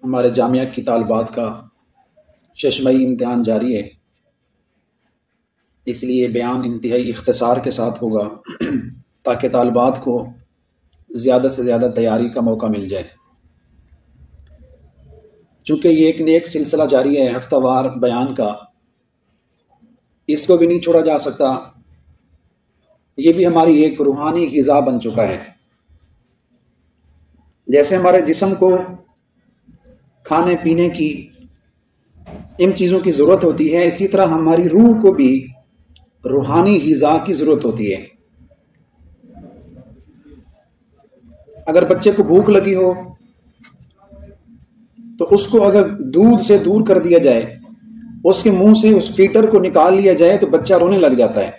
ہمارے جامعہ کی طالبات کا ششمئی امتحان جاری ہے، اس لیے بیان انتہائی اختصار کے ساتھ ہوگا تاکہ طالبات کو زیادہ سے زیادہ تیاری کا موقع مل جائے۔ چونکہ یہ ایک نیک سلسلہ جاری ہے ہفتہ وار بیان کا، اس کو بھی نہیں چھوڑا جا سکتا۔ یہ بھی ہماری ایک روحانی غذا بن چکا ہے۔ جیسے ہمارے جسم کو کھانے پینے کی ان چیزوں کی ضرورت ہوتی ہے، اسی طرح ہماری روح کو بھی روحانی غذا کی ضرورت ہوتی ہے۔ اگر بچے کو بھوک لگی ہو تو اس کو اگر دودھ سے دور کر دیا جائے، اس کے منہ سے اس فیڈر کو نکال لیا جائے تو بچہ رونے لگ جاتا ہے،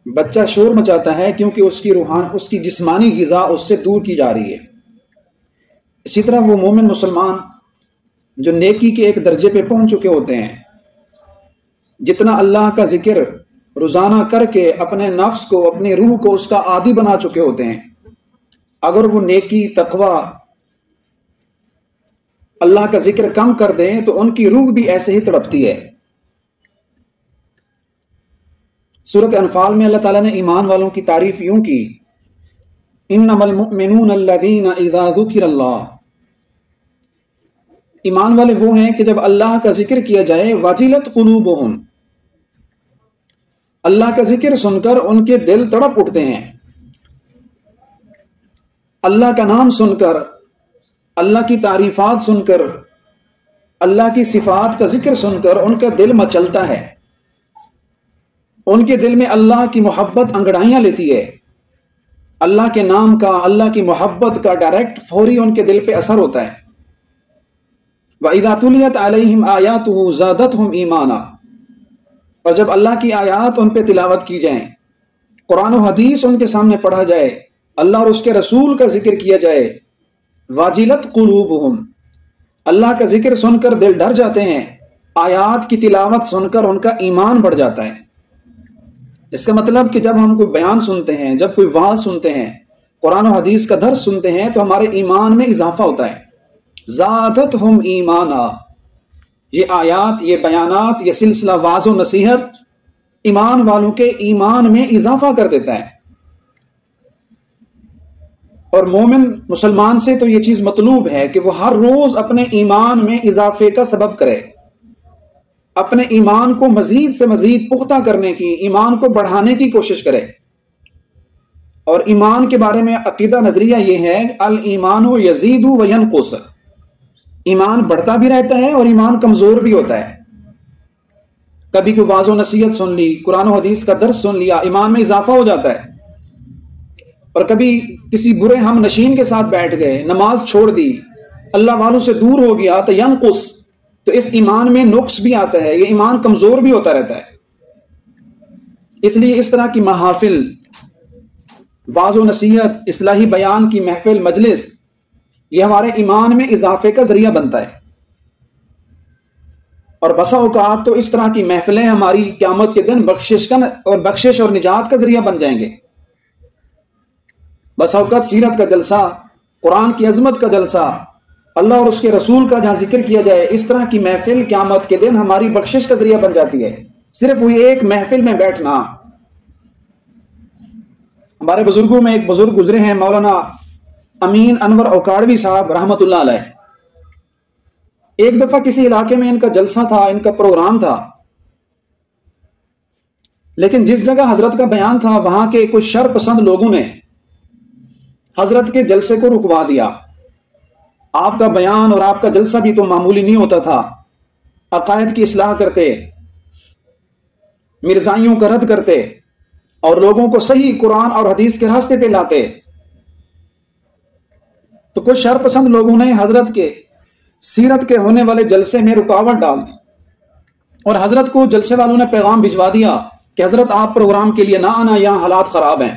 بچہ شور مچاتا ہے، کیونکہ اس کی جسمانی غذا اس سے دور کی جا رہی ہے۔ اسی طرح وہ مومن مسلمان جو نیکی کے ایک درجے پہ پہنچ چکے ہوتے ہیں، جتنا اللہ کا ذکر روزانہ کر کے اپنے نفس کو، اپنی روح کو اس کا عادی بنا چکے ہوتے ہیں، اگر وہ نیکی، تقوی، اللہ کا ذکر کم کر دیں تو ان کی روح بھی ایسے ہی تڑپتی ہے۔ سورۃ انفال میں اللہ تعالیٰ نے ایمان والوں کی تعریف یوں کی، انما المؤمنون الذین اذا ذکر اللہ، ایمان والے وہ ہیں کہ جب اللہ کا ذکر کیا جائے، وجلت قلوبہم، اللہ کا ذکر سن کر ان کے دل تڑپ اٹھتے ہیں۔ اللہ کا نام سن کر، اللہ کی تعریفات سن کر، اللہ کی صفات کا ذکر سن کر ان کا دل مچلتا ہے، ان کے دل میں اللہ کی محبت انگڑائیاں لیتی ہے، اللہ کے نام کا، اللہ کی محبت کا ڈائریکٹ فوری ان کے دل پہ اثر ہوتا ہے۔ وَإِذَا تُلِيَتْ عَلَيْهِمْ آيَاتُهُ زَادَتْهُمْ إِيمَانًا، اور جب اللہ کی آیات ان پہ تلاوت کی جائیں، قرآن و حدیث ان کے سامنے پڑھا جائے، اللہ اور اس کے رسول کا ذکر کیا جائے، واجلت قلوبہم، اللہ کا ذکر سن کر دل ڈر جاتے ہیں، آیات کی تلاوت سن کر ان کا ایمان بڑھ جاتا ہے۔ اس کا مطلب کہ جب ہم کوئی بیان سنتے ہیں، جب کوئی وعظ سنتے ہیں، قرآن و حدیث کا درس سنتے ہیں تو ہمارے ایمان میں اضافہ ہوتا ہے۔ زادتہم ایمانا، یہ آیات، یہ بیانات، یہ سلسلہ وعظ و نصیحت ایمان والوں کے ایمان میں اضافہ کر دیتا ہے۔ اور مومن مسلمان سے تو یہ چیز مطلوب ہے کہ وہ ہر روز اپنے ایمان میں اضافے کا سبب کرے، اپنے ایمان کو مزید سے مزید پختہ کرنے کی، ایمان کو بڑھانے کی کوشش کرے۔ اور ایمان کے بارے میں عقیدہ نظریہ یہ ہے، الایمان یزید و ینقص، ایمان بڑھتا بھی رہتا ہے اور ایمان کمزور بھی ہوتا ہے۔ کبھی کوئی واعظ و نصیحت سن لی، قرآن و حدیث کا درس سن لیا، ایمان میں اضافہ ہو جاتا ہے۔ اور کبھی کسی برے ہم نشین کے ساتھ بیٹھ گئے، نماز چھوڑ دی، اللہ والوں سے دور ہو گیا تو ینقص، تو اس ایمان میں نقص بھی آتا ہے، یہ ایمان کمزور بھی ہوتا رہتا ہے۔ اس لیے اس طرح کی محافل، واعظ و نصیحت، اصلاحی بیان کی محفل، مجلس، یہ ہمارے ایمان میں اضافے کا ذریعہ بنتا ہے۔ اور بسا اوقات تو اس طرح کی محفلیں ہماری قیامت کے دن بخشش اور نجات کا ذریعہ بن جائیں گے۔ بسا اوقات سیرت کا جلسہ، قرآن کی عظمت کا جلسہ، اللہ اور اس کے رسول کا جہاں ذکر کیا جائے، اس طرح کی محفل قیامت کے دن ہماری بخشش کا ذریعہ بن جاتی ہے، صرف وہ ایک محفل میں بیٹھنا۔ ہمارے بزرگوں میں ایک بزرگ گزرے ہیں، مولانا امین انور اوکاڑوی صاحب رحمۃ اللہ علیہ۔ ایک دفعہ کسی علاقے میں ان کا جلسہ تھا، ان کا پروگرام تھا، لیکن جس جگہ حضرت کا بیان تھا وہاں کے کچھ شر پسند لوگوں نے حضرت کے جلسے کو رکوا دیا۔ آپ کا بیان اور آپ کا جلسہ بھی تو معمولی نہیں ہوتا تھا، عقائد کی اصلاح کرتے، مرزائیوں کا رد کرتے اور لوگوں کو صحیح قرآن اور حدیث کے راستے پہ لاتے۔ تو کچھ شر پسند لوگوں نے حضرت کے سیرت کے ہونے والے جلسے میں رکاوٹ ڈال دی، اور حضرت کو جلسے والوں نے پیغام بھجوا دیا کہ حضرت آپ پروگرام کے لیے نہ آنا، یہاں حالات خراب ہیں،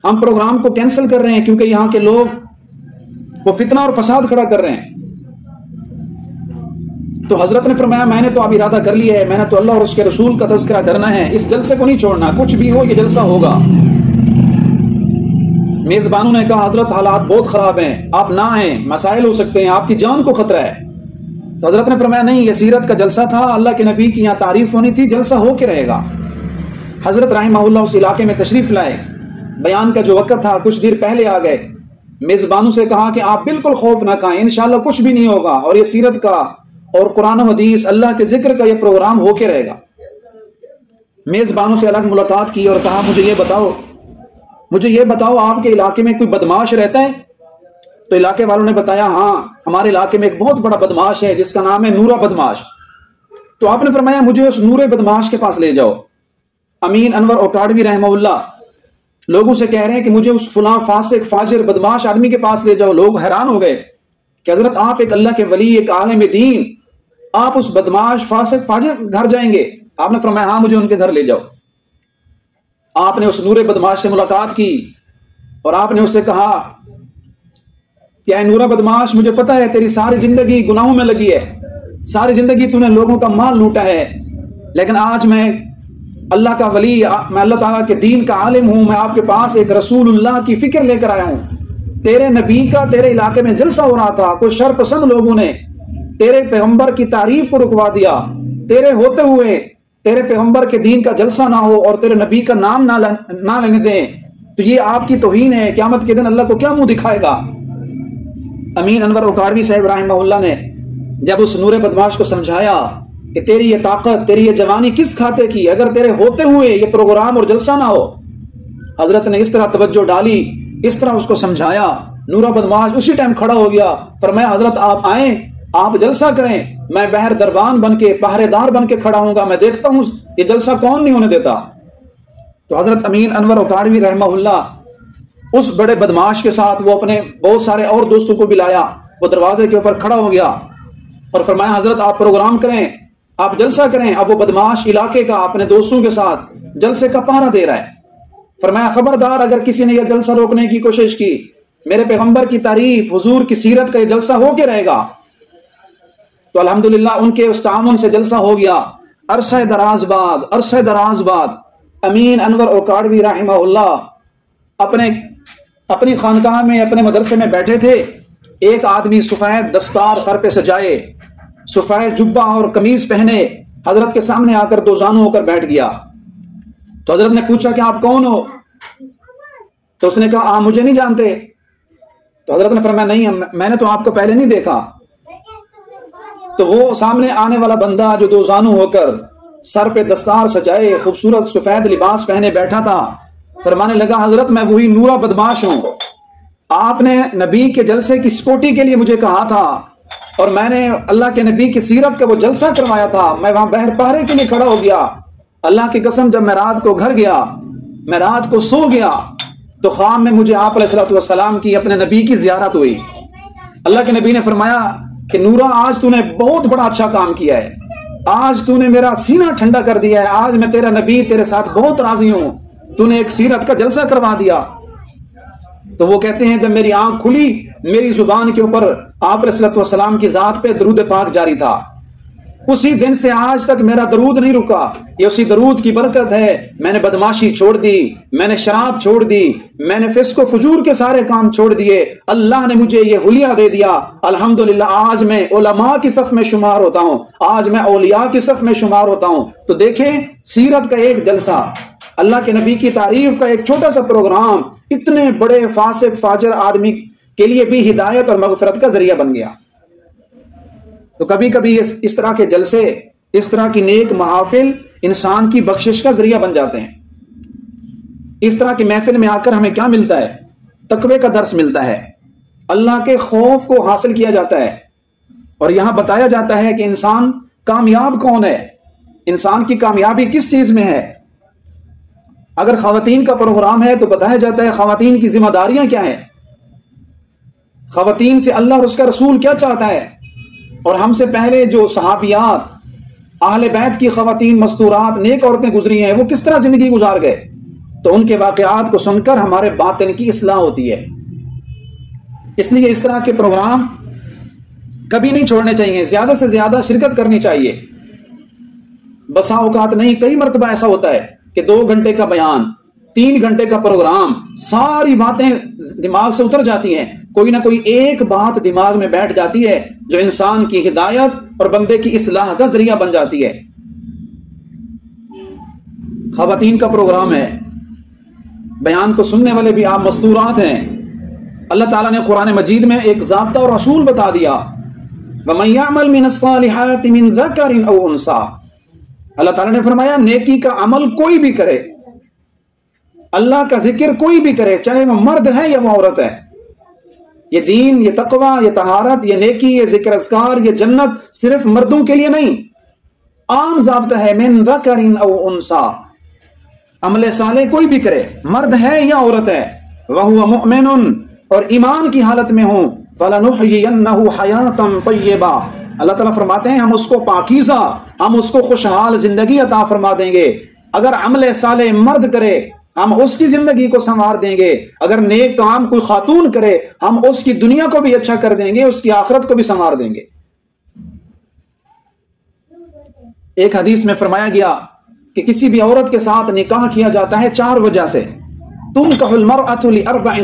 ہم پروگرام کو کینسل کر رہے ہیں کیونکہ یہاں کے لوگ وہ فتنہ اور فساد کھڑا کر رہے ہیں۔ تو حضرت نے فرمایا، میں نے تو اب ارادہ کر لیا ہے، میں نے تو اللہ اور اس کے رسول کا تذکرہ کرنا ہے، اس جلسے کو نہیں چھوڑنا، کچھ بھی ہو یہ جلسہ ہوگا۔ میزبانوں نے کہا حضرت حالات بہت خراب ہیں، آپ نہ آئیں، مسائل ہو سکتے ہیں، آپ کی جان کو خطرہ ہے۔ تو حضرت نے فرمایا نہیں، یہ سیرت کا جلسہ تھا، اللہ کے نبی کی یہاں تعریف ہونی تھی، جلسہ ہو کے رہے گا۔ حضرت رحمہ اللہ اس علاقے میں تشریف لائے، بیان کا جو وقت تھا کچھ دیر پہلے آ گئے، میزبانوں سے کہا کہ آپ بالکل خوف نہ کھائیں، انشاءاللہ کچھ بھی نہیں ہوگا، اور یہ سیرت کا اور قرآن و حدیث اللہ کے ذکر کا یہ پروگرام ہو کے رہے گا۔ میزبانوں سے الگ ملاقات کی اور کہا مجھے یہ بتاؤ آپ کے علاقے میں کوئی بدماش رہتا ہے؟ تو علاقے والوں نے بتایا ہاں ہمارے علاقے میں ایک بہت بڑا بدماش ہے جس کا نام ہے نورا بدماش۔ تو آپ نے فرمایا مجھے اس نورے بدماش کے پاس لے جاؤ۔ امین انور اوکاڑوی رحمہ اللہ لوگوں سے کہہ رہے ہیں کہ مجھے اس فلاں فاسق فاجر بدماش آدمی کے پاس لے جاؤ۔ لوگ حیران ہو گئے کہ حضرت آپ ایک اللہ کے ولی، ایک عالم دین، آپ اس بدماش فاسق فاجر گھر جائیں گے؟ آپ نے فرمایا ہاں مجھے ان کے گھر لے جاؤ۔ آپ نے اس نورے بدماش سے ملاقات کی اور آپ نے اس سے کہا کہ اے نورا بدماش، مجھے پتا ہے تیری ساری زندگی گناہوں میں لگی ہے، ساری زندگی تو نے لوگوں کا مال لوٹا ہے، لیکن آج میں اللہ کا ولی، میں اللہ تعالیٰ کے دین کا عالم ہوں، میں آپ کے پاس ایک رسول اللہ کی فکر لے کر آیا ہوں۔ تیرے نبی کا تیرے علاقے میں جلسہ ہو رہا تھا، کچھ شر پسند لوگوں نے تیرے پیغمبر کی تعریف کو رکوا دیا، تیرے ہوتے ہوئے تیرے پیغمبر کے دین کا جلسہ نہ ہو اور تیرے نبی کا نام نہ لینے دیں، تو یہ آپ کی توہین ہے، قیامت کے دن اللہ کو کیا منہ دکھائے گا؟ امین انور اوکاڑوی صاحب رحمہ اللہ نے جب اس نور بدماش کو سمجھایا کہ تیری یہ طاقت، تیری یہ جوانی کس کھاتے کی، اگر تیرے ہوتے ہوئے یہ پروگرام اور جلسہ نہ ہو۔ حضرت نے اس طرح توجہ ڈالی، اس طرح اس کو سمجھایا، نورا بدماش اسی ٹائم کھڑا ہو گیا۔ فرمایا حضرت آپ آئیں، آپ جلسہ کریں، میں بہر دربان بن کے پہرے دار بن کے کھڑا ہوں گا، میں دیکھتا ہوں یہ جلسہ کون نہیں ہونے دیتا۔ تو حضرت امین انور اوکاڑوی رحمہ اللہ اس بڑے بدماش کے ساتھ وہ اپنے بہت سارے اور دوستوں کو بھی لایا، وہ دروازے کے اوپر کھڑا ہو گیا اور فرمایا حضرت آپ پروگرام کریں، آپ جلسہ کریں۔ اب وہ بدماش علاقے کا اپنے دوستوں کے ساتھ جلسے کا پہرا دے رہا ہے۔ فرمایا خبردار اگر کسی نے یہ جلسہ روکنے کی کوشش کی، میرے پیغمبر کی تعریف، حضور کی سیرت کا یہ جلسہ ہو کے رہے گا۔ تو الحمدللہ ان کے اس تعاون سے جلسہ ہو گیا۔ عرصہ دراز بعد امین انور اوکاڑوی رحمہ اللہ اپنی خانقاہ میں، اپنے مدرسے میں بیٹھے تھے، ایک آدمی سفید دستار سر پہ سجائے، سفید جبہ اور قمیض پہنے حضرت کے سامنے آ کر دوزانو ہو کر بیٹھ گیا۔ تو حضرت نے پوچھا کہ آپ کون ہو؟ تو اس نے کہا آپ مجھے نہیں جانتے؟ تو حضرت نے فرمایا نہیں، میں نے تو آپ کو پہلے نہیں دیکھا۔ تو وہ سامنے آنے والا بندہ جو دوزانو ہو کر سر پہ دستار سجائے، خوبصورت سفید لباس پہنے بیٹھا تھا، فرمانے لگا حضرت میں وہی نورا بدماش ہوں، آپ نے نبی کے جلسے کی سکوٹی کے لیے مجھے کہا تھا اور میں نے اللہ کے نبی کی سیرت کا وہ جلسہ کروایا تھا، میں وہاں بہر پہرے کے لیے کھڑا ہو گیا۔ اللہ کی قسم جب میں رات کو گھر گیا، میں رات کو سو گیا، تو خواب میں مجھے آپ علیہ السلام کی اپنے نبی کی زیارت ہوئی۔ اللہ کے نبی نے فرمایا کہ نورا آج تو نے بہت بڑا اچھا کام کیا ہے، آج تو نے میرا سینہ ٹھنڈا کر دیا ہے، آج میں تیرا نبی تیرے ساتھ بہت راضی ہوں، تو نے ایک سیرت کا جلسہ کروا دیا۔ تو وہ کہتے ہیں جب میری آنکھ کھلی، میری زبان کے اوپر آپ علیہ السلام کی ذات پہ درود پاک جاری تھا۔ اسی دن سے آج تک میرا درود نہیں رکا، یہ اسی درود کی برکت ہے۔ میں نے بدماشی چھوڑ دی، میں نے شراب چھوڑ دی، میں نے فسق و فجور کے سارے کام چھوڑ دیے، اللہ نے مجھے یہ حلیہ دے دیا۔ الحمدللہ آج میں علماء کی صف میں شمار ہوتا ہوں، آج میں اولیاء کی صف میں شمار ہوتا ہوں۔ تو دیکھیں سیرت کا ایک جلسہ، اللہ کے نبی کی تعریف کا ایک چھوٹا سا پروگرام اتنے بڑے فاسق فاجر آدمی کے لیے بھی ہدایت اور مغفرت کا ذریعہ بن گیا۔ تو کبھی کبھی اس طرح کے جلسے، اس طرح کی نیک محافل انسان کی بخشش کا ذریعہ بن جاتے ہیں۔ اس طرح کی محفل میں آ کر ہمیں کیا ملتا ہے؟ تقوی کا درس ملتا ہے، اللہ کے خوف کو حاصل کیا جاتا ہے، اور یہاں بتایا جاتا ہے کہ انسان کامیاب کون ہے، انسان کی کامیابی کس چیز میں ہے۔ اگر خواتین کا پروگرام ہے تو بتایا جاتا ہے خواتین کی ذمہ داریاں کیا ہیں، خواتین سے اللہ اور اس کا رسول کیا چاہتا ہے، اور ہم سے پہلے جو صحابیات، اہل بیت کی خواتین مستورات، نیک عورتیں گزری ہیں، وہ کس طرح زندگی گزار گئے، تو ان کے واقعات کو سن کر ہمارے باطن کی اصلاح ہوتی ہے۔ اس لیے اس طرح کے پروگرام کبھی نہیں چھوڑنے چاہیے، زیادہ سے زیادہ شرکت کرنی چاہیے۔ بسا اوقات نہیں، کئی مرتبہ ایسا ہوتا ہے کہ 2 گھنٹے کا بیان 3 گھنٹے کا پروگرام، ساری باتیں دماغ سے اتر جاتی ہیں، کوئی نہ کوئی ایک بات دماغ میں بیٹھ جاتی ہے جو انسان کی ہدایت اور بندے کی اصلاح کا ذریعہ بن جاتی ہے۔ خواتین کا پروگرام ہے، بیان کو سننے والے بھی آپ مستورات ہیں۔ اللہ تعالیٰ نے قرآن مجید میں ایک ضابطہ اور اصول بتا دیا، وَمَن يَعْمَلْ مِنَ الصَّالِحَاتِ مِن ذَكَرٍ أَوْ أُنثَىٰ۔ اللہ تعالیٰ نے فرمایا نیکی کا عمل کوئی بھی کرے، اللہ کا ذکر کوئی بھی کرے، چاہے وہ مرد ہے یا وہ عورت ہے، یہ دین، یہ تقوی، یہ طہارت، یہ نیکی، یہ ذکر اذکار، یہ جنت صرف مردوں کے لیے نہیں، عام ضابطہ ہے، مِن ذَكَرٍ أَوْ أُنثَىٰ، عمل صالح کوئی بھی کرے، مرد ہے یا عورت ہے، وَهُوَ مُؤْمِنٌ، اور ایمان کی حالت میں ہوں، فَلَنُحْيِيَنَّهُ حَيَاةً طَيِّبَةً، اللہ تعالیٰ فرماتے ہیں ہم اس کو پاکیزہ، ہم اس کو خوشحال زندگی عطا فرما دیں گے۔ اگر عمل صالح مرد کرے ہم اس کی زندگی کو سنوار دیں گے، اگر نیک کام کوئی خاتون کرے ہم اس کی دنیا کو بھی اچھا کر دیں گے، اس کی آخرت کو بھی سنوار دیں گے۔ ایک حدیث میں فرمایا گیا کہ کسی بھی عورت کے ساتھ نکاح کیا جاتا ہے 4 وجہ سے، تنکح المرأة لأربع،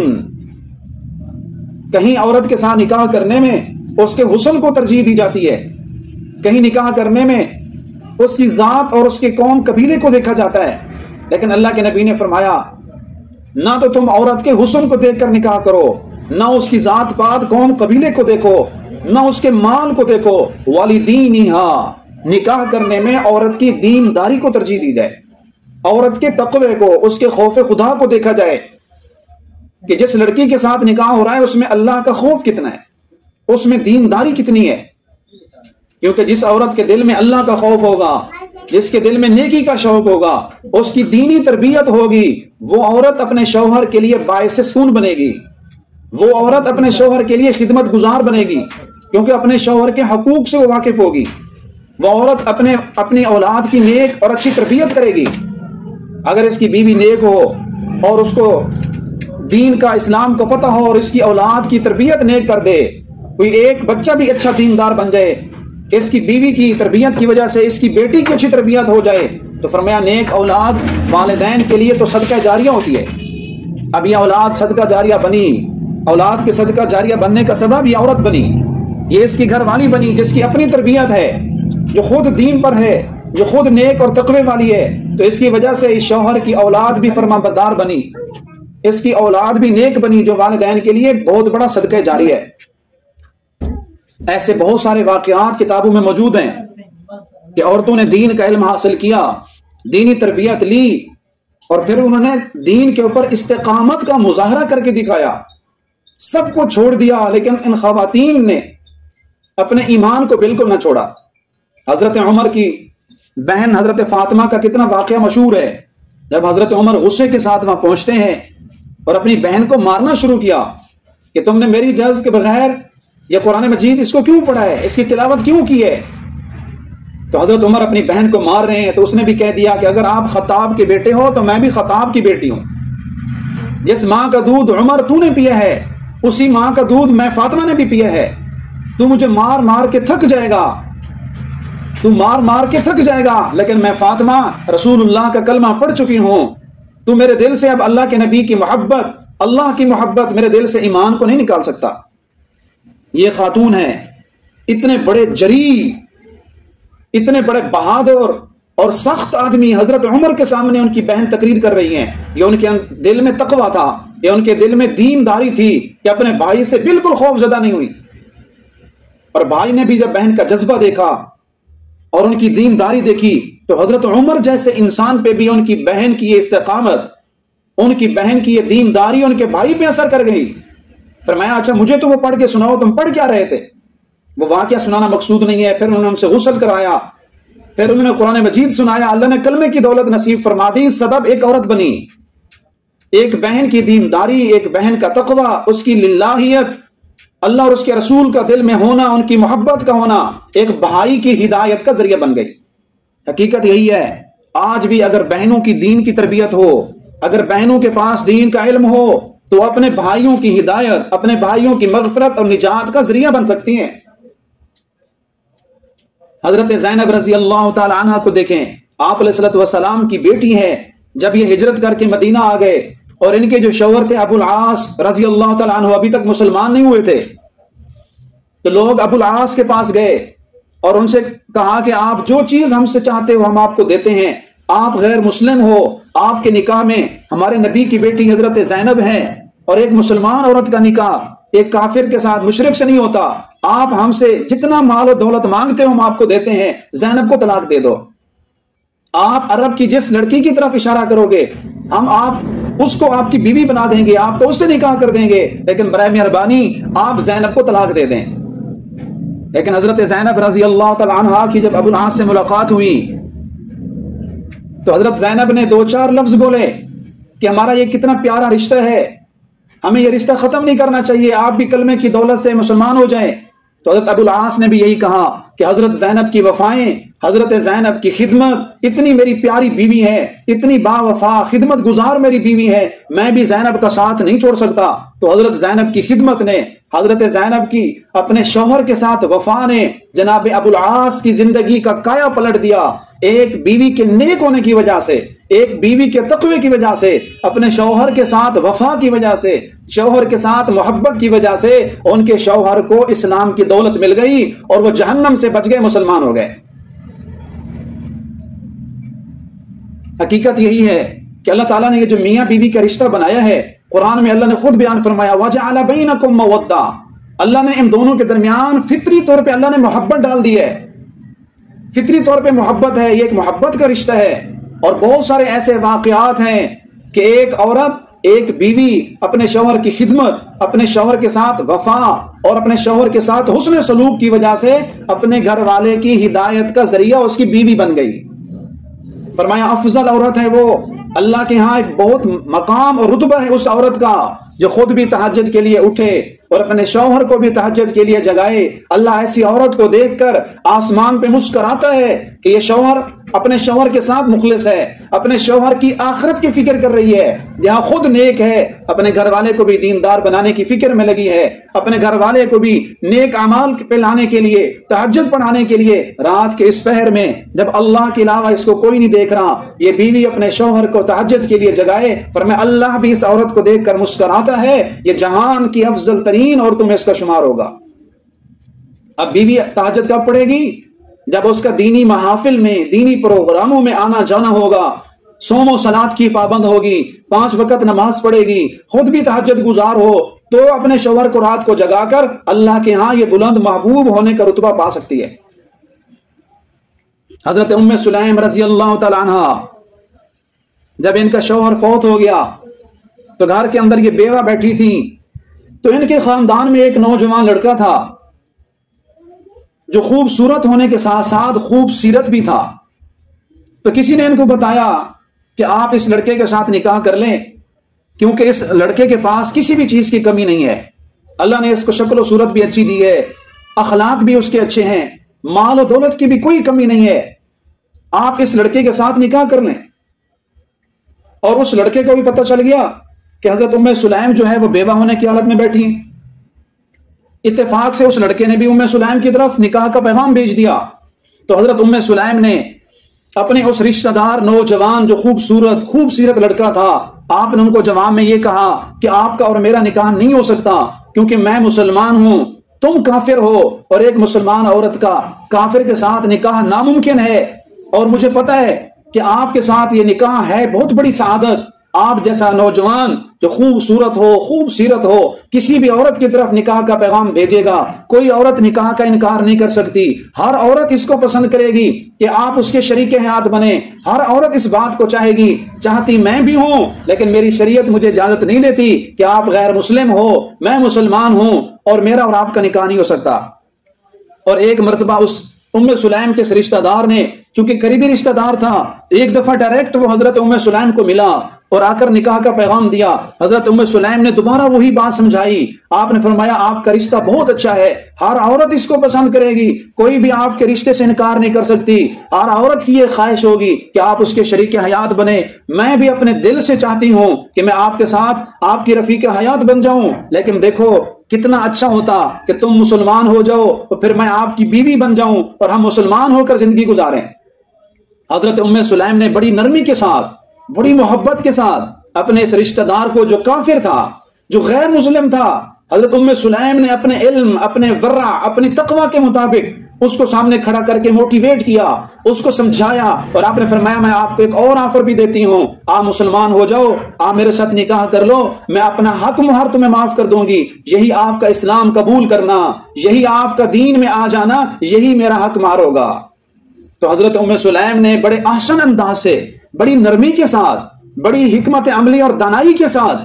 کہیں عورت کے ساتھ نکاح کرنے میں اس کے حسن کو ترجیح دی جاتی ہے، کہیں نکاح کرنے میں اس کی ذات اور اس کے قوم قبیلے کو دیکھا جاتا ہے، لیکن اللہ کے نبی نے فرمایا نہ تو تم عورت کے حسن کو دیکھ کر نکاح کرو، نہ اس کی ذات پات قوم قبیلے کو دیکھو، نہ اس کے مال کو دیکھو، وَلِدِينِهَا، نکاح کرنے میں عورت کی دینداری کو ترجیح دی جائے، عورت کے تقوی کو، اس کے خوف خدا کو دیکھا جائے کہ جس لڑکی کے ساتھ نکاح ہو رہا ہے اس میں اللہ کا خوف کتنا ہے، اس میں دینداری کتنی ہے، کیونکہ جس عورت کے دل میں اللہ کا خوف ہوگا، جس کے دل میں نیکی کا شوق ہوگا، اس کی دینی تربیت ہوگی، وہ عورت اپنے شوہر کے لیے باعث سکون بنے گی، وہ عورت اپنے شوہر کے لیے خدمت گزار بنے گی، کیونکہ اپنے شوہر کے حقوق سے وہ واقف ہوگی، وہ عورت اپنی اولاد کی نیک اور اچھی تربیت کرے گی۔ اگر اس کی بیوی نیک ہو اور اس کو دین کا، اسلام کو پتہ ہو اور اس کی اولاد کی تربیت نیک کر دے، کوئی ایک بچہ بھی اچھا دیندار بن جائے، اس کی بیوی کی تربیت کی وجہ سے اس کی بیٹی کی اچھی تربیت ہو جائے، تو فرمایا نیک اولاد والدین کے لیے تو صدقہ جاریہ ہوتی ہے۔ اب یہ اولاد صدقہ جاریہ بنی، اولاد کے صدقہ جاریہ بننے کا سبب یہ عورت بنی، یہ اس کی گھر والی بنی جس کی اپنی تربیت ہے، جو خود دین پر ہے، جو خود نیک اور تقوی والی ہے، تو اس کی وجہ سے اس شوہر کی اولاد بھی فرما بردار بنی، اس کی اولاد بھی نیک بنی، جو والدین کے لیے بہت بڑا صدقہ جاری ہے۔ ایسے بہت سارے واقعات کتابوں میں موجود ہیں کہ عورتوں نے دین کا علم حاصل کیا، دینی تربیت لی، اور پھر انہوں نے دین کے اوپر استقامت کا مظاہرہ کر کے دکھایا، سب کو چھوڑ دیا، لیکن ان خواتین نے اپنے ایمان کو بالکل نہ چھوڑا۔ حضرت عمر کی بہن حضرت فاطمہ کا کتنا واقعہ مشہور ہے، جب حضرت عمر غصے کے ساتھ وہاں پہنچتے ہیں اور اپنی بہن کو مارنا شروع کیا کہ تم نے میری اجازت کے بغیر یہ قرآن مجید اس کو کیوں پڑھا ہے، اس کی تلاوت کیوں کی ہے، تو حضرت عمر اپنی بہن کو مار رہے ہیں، تو اس نے بھی کہہ دیا کہ اگر آپ خطاب کے بیٹے ہو تو میں بھی خطاب کی بیٹی ہوں، جس ماں کا دودھ عمر تو نے پیا ہے اسی ماں کا دودھ میں فاطمہ نے بھی پیا ہے، تو مجھے مار مار کے تھک جائے گا، تو مار مار کے تھک جائے گا، لیکن میں فاطمہ رسول اللہ کا کلمہ پڑھ چکی ہوں، تو میرے دل سے اب اللہ کے نبی کی محبت، اللہ کی محبت میرے دل سے ایمان کو نہیں نکال سکتا۔ یہ خاتون ہے، اتنے بڑے جری، اتنے بڑے بہادر اور سخت آدمی حضرت عمر کے سامنے ان کی بہن تقریر کر رہی ہیں، یہ ان کے دل میں تقویٰ تھا، یہ ان کے دل میں دینداری تھی کہ اپنے بھائی سے بالکل خوف زدہ نہیں ہوئی، اور بھائی نے بھی جب بہن کا جذبہ دیکھا اور ان کی دینداری دیکھی تو حضرت عمر جیسے انسان پہ بھی ان کی بہن کی یہ استقامت، ان کی بہن کی یہ دینداری ان کے بھائی پہ اثر کر گئی۔ فرمایا اچھا مجھے تو وہ پڑھ کے سناؤ، تم پڑھ کیا رہے تھے؟ وہ واقعہ سنانا مقصود نہیں ہے۔ پھر انہوں نے ان سے غسل کرایا، پھر انہوں نے قرآن مجید سنایا، اللہ نے کلمے کی دولت نصیب فرما دی، سبب ایک عورت بنی، ایک بہن کی دینداری، ایک بہن کا تقوی، اس کی للہیت، اللہ اور اس کے رسول کا دل میں ہونا، ان کی محبت کا ہونا، ایک بھائی کی ہدایت کا ذریعہ بن گئی۔ حقیقت یہی ہے، آج بھی اگر بہنوں کی دین کی تربیت ہو، اگر بہنوں کے پاس دین کا علم ہو تو اپنے بھائیوں کی ہدایت، اپنے بھائیوں کی مغفرت اور نجات کا ذریعہ بن سکتی ہیں۔ حضرت زینب رضی اللہ تعالی عنہ کو دیکھیں، آپ علیہ الصلوۃ والسلام کی بیٹی ہے، جب یہ ہجرت کر کے مدینہ آ گئے اور ان کے جو شوہر تھے ابو العاص رضی اللہ تعالیٰ عنہ ابھی تک مسلمان نہیں ہوئے تھے، تو لوگ ابو العاص کے پاس گئے اور ان سے کہا کہ آپ جو چیز ہم سے چاہتے ہو ہم آپ کو دیتے ہیں، آپ غیر مسلم ہو، آپ کے نکاح میں ہمارے نبی کی بیٹی حضرت زینب ہے، اور ایک مسلمان عورت کا نکاح ایک کافر کے ساتھ مشرک سے نہیں ہوتا، آپ ہم سے جتنا مال و دولت مانگتے ہو ہم آپ کو دیتے ہیں، زینب کو طلاق دے دو۔ آپ عرب کی جس لڑکی کی طرف اشارہ کرو گے ہم آپ اس کو آپ کی بیوی بنا دیں گے، آپ تو اس سے نکاح کر دیں گے، لیکن برائے مہربانی آپ زینب کو طلاق دے دیں۔ لیکن حضرت زینب رضی اللہ تعالیٰ عنہا کی جب ابو العاص سے ملاقات ہوئی تو حضرت زینب نے دو چار لفظ بولے کہ ہمارا یہ کتنا پیارا رشتہ ہے، ہمیں یہ رشتہ ختم نہیں کرنا چاہیے، آپ بھی کلمے کی دولت سے مسلمان ہو جائیں۔ تو حضرت ابو العاص نے بھی یہی کہا کہ حضرت زینب کی وفائیں، حضرت زینب کی خدمت، اتنی میری پیاری بیوی ہے، اتنی با وفا خدمت گزار میری بیوی ہے، میں بھی زینب کا ساتھ نہیں چھوڑ سکتا۔ تو حضرت زینب کی خدمت نے، حضرت زینب کی اپنے شوہر کے ساتھ وفا نے جناب ابو العاص کی زندگی کا کایا پلٹ دیا۔ ایک بیوی کے نیک ہونے کی وجہ سے، ایک بیوی کے تقوی کی وجہ سے، اپنے شوہر کے ساتھ وفا کی وجہ سے، شوہر کے ساتھ محبت کی وجہ سے ان کے شوہر کو اسلام کی دولت مل گئی اور وہ جہنم سے بچ گئے، مسلمان ہو گئے۔ حقیقت یہی ہے کہ اللہ تعالیٰ نے یہ جو میاں بیوی کا رشتہ بنایا ہے، قرآن میں اللہ نے خود بیان فرمایا وَجَعَلَ بَيْنَكُمْ مَوَدَّةً، اللہ نے ان دونوں کے درمیان فطری طور پہ اللہ نے محبت ڈال دی ہے، فطری طور پہ محبت ہے، یہ ایک محبت کا رشتہ ہے۔ اور بہت سارے ایسے واقعات ہیں کہ ایک عورت، ایک بیوی اپنے شوہر کی خدمت، اپنے شوہر کے ساتھ وفا اور اپنے شوہر کے ساتھ حسن سلوک کی وجہ سے اپنے گھر والے کی ہدایت کا ذریعہ اس کی بیوی بن گئی۔ فرمایا افضل عورت ہے وہ، اللہ کے ہاں ایک بہت مقام اور رتبہ ہے اس عورت کا جو خود بھی تہجد کے لیے اٹھے اور اپنے شوہر کو بھی تہجد کے لیے جگائے۔ اللہ ایسی عورت کو دیکھ کر آسمان پہ مسکراتا ہے کہ یہ شوہر اپنے شوہر کے ساتھ مخلص ہے، اپنے شوہر کی آخرت کی فکر کر رہی ہے، یہاں خود نیک ہے، اپنے گھر والے کو بھی دیندار بنانے کی فکر میں لگی ہے، اپنے گھر والے کو بھی نیک اعمال پہ لانے کے لیے، تہجد پڑھانے کے لیے رات کے اس پہر میں جب اللہ کے علاوہ اس کو کوئی نہیں دیکھ رہا، یہ بیوی اپنے شوہر کو تہجد کے لیے جگائے۔ فرمایا اللہ بھی اس عورت کو دیکھ کر مسکراتا ہے، یہ جہان کی افضل ترین عورتوں میں اس کا شمار ہوگا۔ اب بیوی تہجد کب پڑھے گی؟ جب اس کا دینی محافل میں، دینی پروگراموں میں آنا جانا ہوگا، صوم و صلات کی پابند ہوگی، 5 وقت نماز پڑھے گی، خود بھی تہجد گزار ہو، تو اپنے شوہر کو رات کو جگا کر اللہ کے ہاں یہ بلند محبوب ہونے کا رتبہ پا سکتی ہے۔ حضرت ام سلیم رضی اللہ تعالی عنہ جب ان کا شوہر فوت ہو گیا تو گھر کے اندر یہ بیوہ بیٹھی تھی، تو ان کے خاندان میں ایک نوجوان لڑکا تھا جو خوبصورت ہونے کے ساتھ ساتھ خوبصیرت بھی تھا۔ تو کسی نے ان کو بتایا کہ آپ اس لڑکے کے ساتھ نکاح کر لیں، کیونکہ اس لڑکے کے پاس کسی بھی چیز کی کمی نہیں ہے، اللہ نے اس کو شکل و صورت بھی اچھی دی ہے، اخلاق بھی اس کے اچھے ہیں، مال و دولت کی بھی کوئی کمی نہیں ہے، آپ اس لڑکے کے ساتھ نکاح کر لیں۔ اور اس لڑکے کو بھی پتہ چل گیا کہ حضرت ام سلیم جو ہے وہ بیوہ ہونے کی حالت میں بیٹھی ہیں۔ اتفاق سے اس لڑکے نے بھی ام سلیم کی طرف نکاح کا پیغام بھیج دیا۔ تو حضرت ام سلیم نے اپنے اس رشتہ دار نوجوان جو خوبصورت لڑکا تھا، آپ نے ان کو جواب میں یہ کہا کہ آپ کا اور میرا نکاح نہیں ہو سکتا، کیونکہ میں مسلمان ہوں، تم کافر ہو، اور ایک مسلمان عورت کا کافر کے ساتھ نکاح ناممکن ہے، اور مجھے پتہ ہے کہ آپ کے ساتھ یہ نکاح ہے بہت بڑی سعادت۔ آپ جیسا نوجوان جو خوبصورت ہو، خوبصیرت ہو، کسی بھی عورت کی طرف نکاح کا پیغام بھیجے گا، کوئی عورت نکاح کا انکار نہیں کر سکتی، ہر عورت اس کو پسند کرے گی کہ آپ اس کے شریک حیات بنیں، ہر عورت اس بات کو چاہے گی، چاہتی میں بھی ہوں لیکن میری شریعت مجھے اجازت نہیں دیتی کہ آپ غیر مسلم ہو، میں مسلمان ہوں اور میرا اور آپ کا نکاح نہیں ہو سکتا۔ اور ایک مرتبہ اس ام سلیم کے رشتہ دار نے، چونکہ قریبی رشتہ دار تھا، ایک دفعہ ڈائریکٹ وہ حضرت ام سلیم کو ملا اور آ کر نکاح کا پیغام دیا۔ حضرت ام سلیم نے دوبارہ وہی بات سمجھائی، آپ نے فرمایا آپ کا رشتہ بہت اچھا ہے، ہر عورت اس کو پسند کرے گی، کوئی بھی آپ کے رشتے سے انکار نہیں کر سکتی، ہر عورت کی یہ خواہش ہوگی کہ آپ اس کے شریک حیات بنے، میں بھی اپنے دل سے چاہتی ہوں کہ میں آپ کے ساتھ آپ کی رفیق حیات بن جاؤں، لیکن دیکھو کتنا اچھا ہوتا کہ تم مسلمان ہو جاؤ تو پھر میں آپ کی بیوی بن جاؤں اور ہم مسلمان ہو کر زندگی گزاریں۔ حضرت ام سلیم نے بڑی نرمی کے ساتھ بڑی محبت کے ساتھ اپنے اس رشتہ دار کو جو کافر تھا، جو غیر مسلم تھا، حضرت ام سلیم نے اپنے علم، اپنے ورع، اپنی تقوی کے مطابق اس کو سامنے کھڑا کر کے موٹیویٹ کیا، اس کو سمجھایا، اور آپ نے فرمایا میں آپ کو ایک اور آفر بھی دیتی ہوں، آپ مسلمان ہو جاؤ، آپ میرے ساتھ نکاح کر لو، میں اپنا حق مہر تمہیں معاف کر دوں گی، یہی آپ کا اسلام قبول کرنا، یہی آپ کا دین میں آ جانا، یہی میرا حق مہر ہوگا۔ تو حضرت ام سلیم نے بڑے احسن انداز سے، بڑی نرمی کے ساتھ، بڑی حکمت عملی اور دانائی کے ساتھ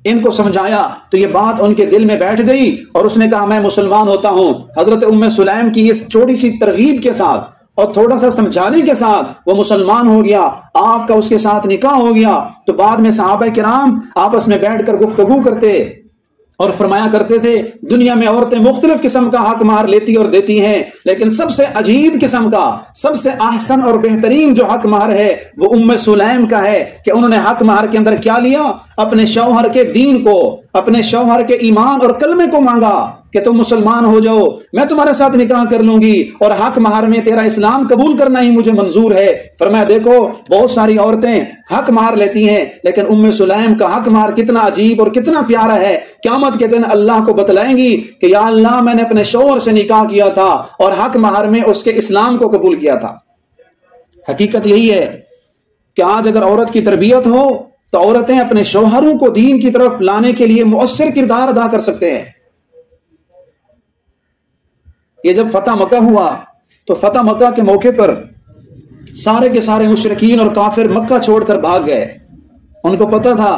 ان کو سمجھایا، تو یہ بات ان کے دل میں بیٹھ گئی اور اس نے کہا میں مسلمان ہوتا ہوں۔ حضرت ام سلیم کی اس چھوٹی سی ترغیب کے ساتھ اور تھوڑا سا سمجھانے کے ساتھ وہ مسلمان ہو گیا، آپ کا اس کے ساتھ نکاح ہو گیا۔ تو بعد میں صحابہ کرام آپس میں بیٹھ کر گفتگو کرتے اور فرمایا کرتے تھے دنیا میں عورتیں مختلف قسم کا حق مہر لیتی اور دیتی ہیں، لیکن سب سے عجیب قسم کا، سب سے احسن اور بہترین جو حق مہر ہے وہ ام سلیم کا ہے کہ انہوں نے حق مہر کے اندر کیا لیا؟ اپنے شوہر کے دین کو، اپنے شوہر کے ایمان اور کلمے کو مانگا کہ تم مسلمان ہو جاؤ، میں تمہارے ساتھ نکاح کر لوں گی، اور حق مہر میں تیرا اسلام قبول کرنا ہی مجھے منظور ہے۔ فرمایا دیکھو بہت ساری عورتیں حق مہر لیتی ہیں، لیکن ام سلیم کا حق مہر کتنا عجیب اور کتنا پیارا ہے، قیامت کے دن اللہ کو بتلائیں گی کہ یا اللہ میں نے اپنے شوہر سے نکاح کیا تھا اور حق مہر میں اس کے اسلام کو قبول کیا تھا۔ حقیقت یہی ہے کہ آج اگر عورت کی تربیت ہو تو عورتیں اپنے شوہروں کو دین کی طرف لانے کے لیے مؤثر کردار ادا کر سکتے ہیں۔ یہ جب فتح مکہ ہوا تو فتح مکہ کے موقع پر سارے کے سارے مشرکین اور کافر مکہ چھوڑ کر بھاگ گئے۔ ان کو پتا تھا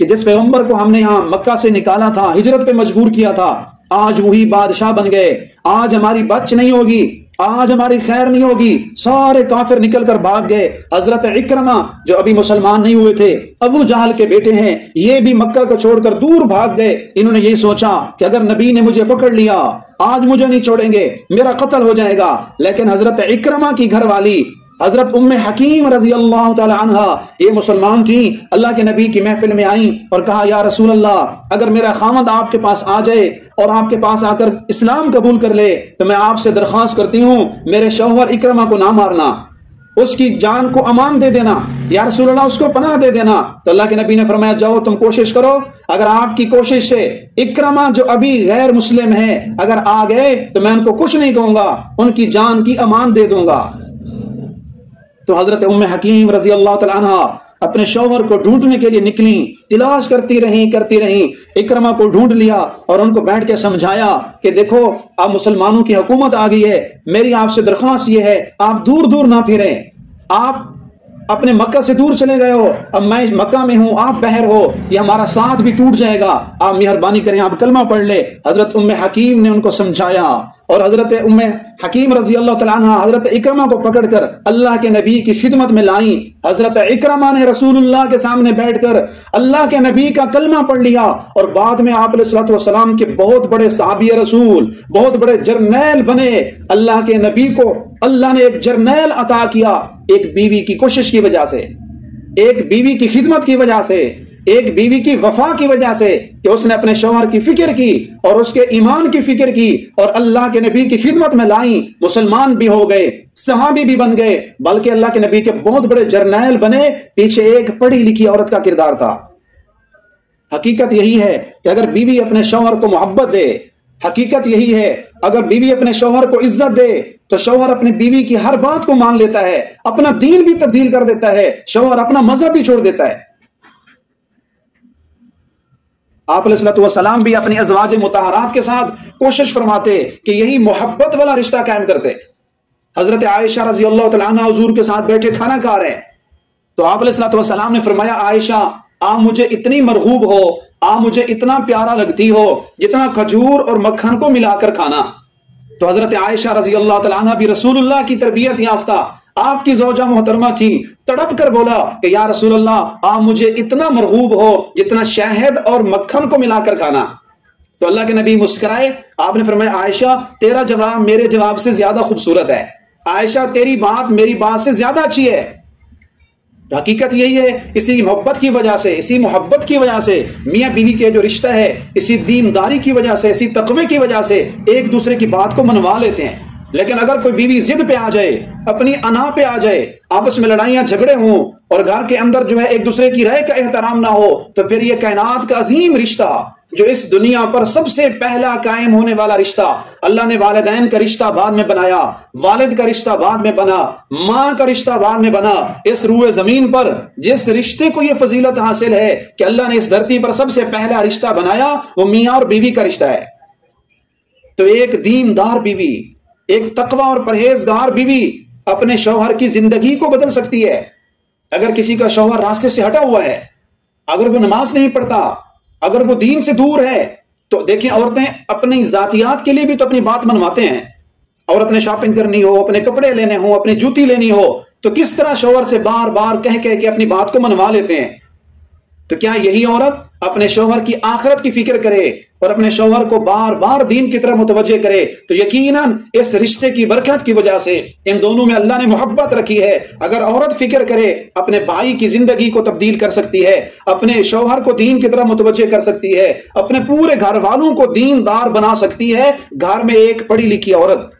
کہ جس پیغمبر کو ہم نے یہاں مکہ سے نکالا تھا، ہجرت پہ مجبور کیا تھا، آج وہی بادشاہ بن گئے، آج ہماری بچ نہیں ہوگی، آج ہماری خیر نہیں ہوگی۔ سارے کافر نکل کر بھاگ گئے۔ حضرت اکرمہ جو ابھی مسلمان نہیں ہوئے تھے، ابو جہل کے بیٹے ہیں، یہ بھی مکہ کو چھوڑ کر دور بھاگ گئے۔ انہوں نے یہی سوچا کہ اگر نبی نے مجھے پکڑ لیا آج مجھے نہیں چھوڑیں گے، میرا قتل ہو جائے گا۔ لیکن حضرت اکرمہ کی گھر والی حضرت ام حکیم رضی اللہ تعالی عنہ یہ مسلمان تھیں، اللہ کے نبی کی محفل میں آئیں اور کہا یا رسول اللہ اگر میرا خامد آپ کے پاس آ جائے اور آپ کے پاس آ کر اسلام قبول کر لے تو میں آپ سے درخواست کرتی ہوں میرے شوہر اکرمہ کو نہ مارنا، اس کی جان کو امان دے دینا، یا رسول اللہ اس کو پناہ دے دینا۔ تو اللہ کے نبی نے فرمایا جاؤ تم کوشش کرو، اگر آپ کی کوشش سے اکرمہ جو ابھی غیر مسلم ہے اگر آ گئے تو میں ان کو کچھ نہیں کہوں گا، ان کی جان کی امان دے دوں گا۔ تو حضرت ام حکیم رضی اللہ تعالی عنہ اپنے شوہر کو ڈھونڈنے کے لیے نکلیں، تلاش کرتی رہیں، اکرمہ کو ڈھونڈ لیا اور ان کو بیٹھ کے سمجھایا کہ دیکھو اب مسلمانوں کی حکومت آ گئی ہے، میری آپ سے درخواست یہ ہے آپ دور دور نہ پھریں، آپ اپنے مکہ سے دور چلے گئے ہو، اب میں مکہ میں ہوں آپ بہر ہو، یہ ہمارا ساتھ بھی ٹوٹ جائے گا، آپ مہربانی کریں آپ کلمہ پڑھ لے۔ حضرت ام حکیم نے ان کو سمجھایا اور حضرت ام حکیم رضی اللہ تعالیٰ عنہ حضرت اکرمہ کو پکڑ کر اللہ کے نبی کی خدمت میں لائیں۔ حضرت اکرمہ نے رسول اللہ کے سامنے بیٹھ کر اللہ کے نبی کا کلمہ پڑھ لیا اور بعد میں آپ علیہ الصلوۃ والسلام کے بہت بڑے صحابی رسول، بہت بڑے جرنیل بنے۔ اللہ کے نبی کو اللہ نے ایک جرنیل عطا کیا، ایک بیوی کی کوشش کی وجہ سے، ایک بیوی کی خدمت کی وجہ سے، ایک بیوی کی وفا کی وجہ سے کہ اس نے اپنے شوہر کی فکر کی اور اس کے ایمان کی فکر کی اور اللہ کے نبی کی خدمت میں لائیں، مسلمان بھی ہو گئے، صحابی بھی بن گئے، بلکہ اللہ کے نبی کے بہت بڑے جرنیل بنے۔ پیچھے ایک پڑھی لکھی عورت کا کردار تھا۔ حقیقت یہی ہے کہ اگر بیوی اپنے شوہر کو محبت دے، حقیقت یہی ہے اگر بیوی اپنے شوہر کو عزت دے تو شوہر اپنی بیوی کی ہر بات کو مان لیتا ہے، اپنا دین بھی تبدیل کر دیتا ہے، شوہر اپنا مذہب بھی چھوڑ دیتا ہے۔ آپ علیہ الصلوۃ والسلام بھی اپنی ازواج مطہرات کے ساتھ کوشش فرماتے کہ یہی محبت والا رشتہ قائم کرتے۔ حضرت عائشہ رضی اللہ تعالیٰ عنہ حضور کے ساتھ بیٹھے کھانا کھا رہے ہیں تو آپ علیہ الصلوۃ والسلام نے فرمایا عائشہ آپ مجھے اتنی مرغوب ہو، آپ مجھے اتنا پیارا لگتی ہو جتنا کھجور اور مکھن کو ملا کر کھانا۔ تو حضرت عائشہ رضی اللہ تعالیٰ عنہ بھی رسول اللہ کی تربیت یافتہ آپ کی زوجہ محترمہ تھی، تڑپ کر بولا کہ یا رسول اللہ آپ مجھے اتنا مرغوب ہو جتنا شہد اور مکھن کو ملا کر کھانا۔ تو اللہ کے نبی مسکرائے، آپ نے فرمایا عائشہ تیرا جواب میرے جواب سے زیادہ خوبصورت ہے، عائشہ تیری بات میری بات سے زیادہ اچھی ہے۔ حقیقت یہی ہے، اسی محبت کی وجہ سے، اسی محبت کی وجہ سے میاں بیوی کے جو رشتہ ہے، اسی دینداری کی وجہ سے، اسی تقوی کی وجہ سے ایک دوسرے کی بات کو منوا لیتے ہیں۔ لیکن اگر کوئی بیوی ضد پہ آ جائے، اپنی انا پہ آ جائے، آپس میں لڑائیاں جھگڑے ہوں اور گھر کے اندر جو ہے ایک دوسرے کی رائے کا احترام نہ ہو، تو پھر یہ کائنات کا عظیم رشتہ جو اس دنیا پر سب سے پہلا قائم ہونے والا رشتہ، اللہ نے والدین کا رشتہ بعد میں بنایا، والد کا رشتہ بعد میں بنا، ماں کا رشتہ بعد میں بنا، اس روئے زمین پر جس رشتے کو یہ فضیلت حاصل ہے کہ اللہ نے اس دھرتی پر سب سے پہلا رشتہ بنایا، وہ میاں اور بیوی کا رشتہ ہے۔ تو ایک دیندار بیوی، ایک تقوی اور پرہیزگار بیوی اپنے شوہر کی زندگی کو بدل سکتی ہے۔ اگر کسی کا شوہر راستے سے ہٹا ہوا ہے، اگر وہ نماز نہیں پڑھتا، اگر وہ دین سے دور ہے، تو دیکھیں عورتیں اپنی ذاتیات کے لیے بھی تو اپنی بات منواتے ہیں۔ عورت نے شاپنگ کرنی ہو، اپنے کپڑے لینے ہو، اپنی جوتی لینی ہو، تو کس طرح شوہر سے بار بار کہہ کے اپنی بات کو منوا لیتے ہیں۔ تو کیا یہی عورت اپنے شوہر کی آخرت کی فکر کرے اور اپنے شوہر کو بار بار دین کی طرف متوجہ کرے، تو یقیناً اس رشتے کی برکت کی وجہ سے ان دونوں میں اللہ نے محبت رکھی ہے۔ اگر عورت فکر کرے، اپنے بھائی کی زندگی کو تبدیل کر سکتی ہے، اپنے شوہر کو دین کی طرف متوجہ کر سکتی ہے، اپنے پورے گھر والوں کو دیندار بنا سکتی ہے، گھر میں ایک پڑھی لکھی عورت۔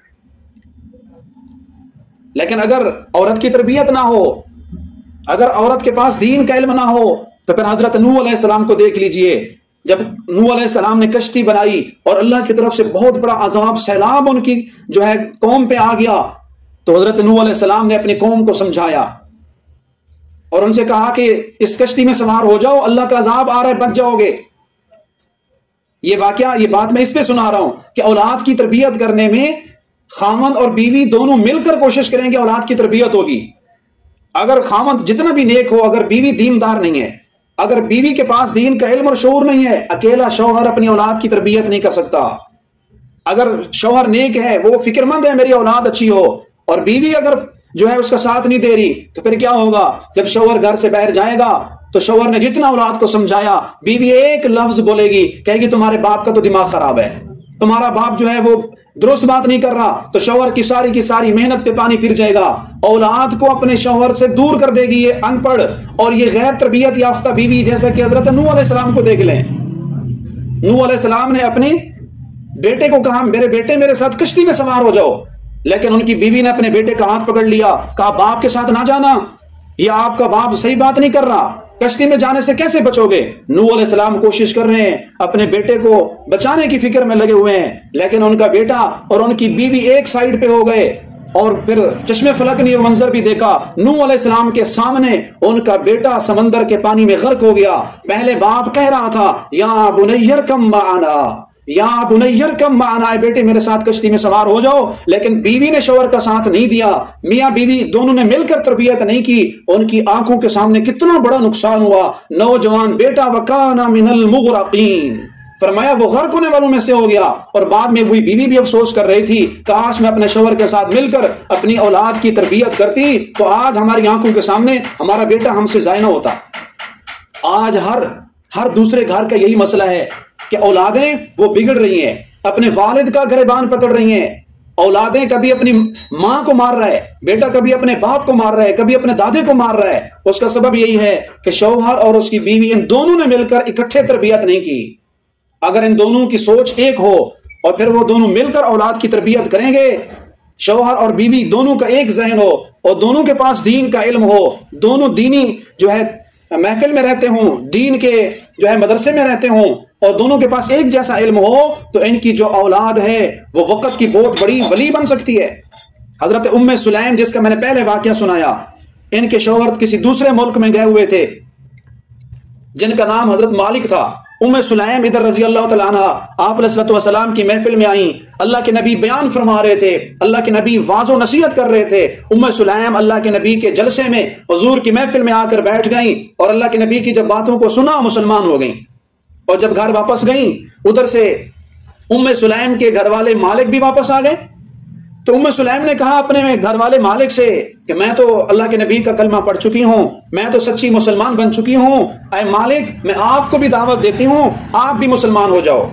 لیکن اگر عورت کی تربیت نہ ہو، اگر عورت کے پاس دین کا علم نہ ہو، تو پھر حضرت نوح علیہ السلام کو دیکھ لیجئے۔ جب نوح علیہ السلام نے کشتی بنائی اور اللہ کی طرف سے بہت بڑا عذاب، سیلاب ان کی جو ہے قوم پہ آ گیا، تو حضرت نوح علیہ السلام نے اپنی قوم کو سمجھایا اور ان سے کہا کہ اس کشتی میں سوار ہو جاؤ، اللہ کا عذاب آ رہا ہے، بچ جاؤ گے۔ یہ واقعہ، یہ بات میں اس پہ سنا رہا ہوں کہ اولاد کی تربیت کرنے میں خاوند اور بیوی دونوں مل کر کوشش کریں گے، اولاد کی تربیت ہوگی۔ اگر خاوند جتنا بھی نیک ہو، اگر بیوی دیندار نہیں ہے، اگر بیوی کے پاس دین کا علم اور شعور نہیں ہے، اکیلا شوہر اپنی اولاد کی تربیت نہیں کر سکتا۔ اگر شوہر نیک ہے، وہ فکر مند ہے میری اولاد اچھی ہو، اور بیوی اگر جو ہے اس کا ساتھ نہیں دے رہی، تو پھر کیا ہوگا؟ جب شوہر گھر سے باہر جائے گا تو شوہر نے جتنا اولاد کو سمجھایا، بیوی ایک لفظ بولے گی، کہے گی تمہارے باپ کا تو دماغ خراب ہے، تمہارا باپ جو ہے وہ درست بات نہیں کر رہا، تو شوہر کی ساری محنت پہ پانی پھر جائے گا، اولاد کو اپنے شوہر سے دور کر دے گی یہ ان پڑھ اور یہ غیر تربیت یافتہ بیوی۔ جیسا کہ حضرت نوح علیہ السلام کو دیکھ لیں، نوح علیہ السلام نے اپنے بیٹے کو کہا میرے بیٹے میرے ساتھ کشتی میں سوار ہو جاؤ، لیکن ان کی بیوی نے اپنے بیٹے کا ہاتھ پکڑ لیا، کہا باپ کے ساتھ نہ جانا، یہ آپ کا باپ صحیح بات نہیں کر رہا، کشتی میں جانے سے کیسے بچو گے؟ نوح علیہ السلام کوشش کر رہے ہیں، اپنے بیٹے کو بچانے کی فکر میں لگے ہوئے ہیں، لیکن ان کا بیٹا اور ان کی بیوی ایک سائیڈ پہ ہو گئے، اور پھر چشمے فلک نے یہ منظر بھی دیکھا، نوح علیہ السلام کے سامنے ان کا بیٹا سمندر کے پانی میں غرق ہو گیا۔ پہلے باپ کہہ رہا تھا یا بنی ارکب معنا، یا بنی ارکب معنا، اے بیٹے میرے ساتھ کشتی میں سوار ہو جاؤ، لیکن بیوی نے شوہر کا ساتھ نہیں دیا، میاں بیوی دونوں نے مل کر تربیت نہیں کی، ان کی آنکھوں کے سامنے کتنا بڑا نقصان ہوا۔ نوجوان بیٹا وکانا من المغرقین، فرمایا وہ غرق ہونے والوں میں سے ہو گیا، اور بعد میں وہی بیوی بھی افسوس کر رہی تھی، کاش میں اپنے شوہر کے ساتھ مل کر اپنی اولاد کی تربیت کرتی تو آج ہماری آنکھوں کے سامنے ہمارا بیٹا ہم سے ضائع نہ ہوتا۔ آج ہر دوسرے گھر کا یہی مسئلہ ہے کہ اولادیں وہ بگڑ رہی ہیں، اپنے والد کا گریبان پکڑ رہی ہیں، اولادیں کبھی اپنی ماں کو مار رہا ہے، بیٹا کبھی اپنے باپ کو مار رہا ہے، کبھی اپنے دادے کو مار رہا ہے۔ اس کا سبب یہی ہے کہ شوہر اور اس کی بیوی ان دونوں نے مل کر اکٹھے تربیت نہیں کی۔ اگر ان دونوں کی سوچ ایک ہو اور پھر وہ دونوں مل کر اولاد کی تربیت کریں گے، شوہر اور بیوی دونوں کا ایک ذہن ہو اور دونوں کے پاس دین کا علم ہو، دونوں دینی جو ہے محفل میں رہتے ہوں، دین کے جو ہے مدرسے میں رہتے ہوں، اور دونوں کے پاس ایک جیسا علم ہو، تو ان کی جو اولاد ہے وہ وقت کی بہت بڑی ولی بن سکتی ہے۔ حضرت ام سلیم جس کا میں نے پہلے واقعہ سنایا، ان کے شوہر کسی دوسرے ملک میں گئے ہوئے تھے جن کا نام حضرت مالک تھا۔ ام سلیم ادھر رضی اللہ تعالیٰ عنہ آپ علیہ السلام کی محفل میں آئیں، اللہ کے نبی بیان فرما رہے تھے، اللہ کے نبی واعظ و نصیحت کر رہے تھے۔ ام سلیم اللہ کے نبی کے جلسے میں حضور کی محفل میں آ کر بیٹھ گئیں، اور اللہ کے نبی کی جب باتوں کو سنا مسلمان ہو گئیں، اور جب گھر واپس گئیں ادھر سے ام سلیم کے گھر والے مالک بھی واپس آ گئے۔ تو ام سلیم نے کہا اپنے گھر والے مالک سے کہ میں تو اللہ کے نبی کا کلمہ پڑھ چکی ہوں، میں تو سچی مسلمان بن چکی ہوں، اے مالک میں آپ کو بھی دعوت دیتی ہوں، آپ بھی مسلمان ہو جاؤ۔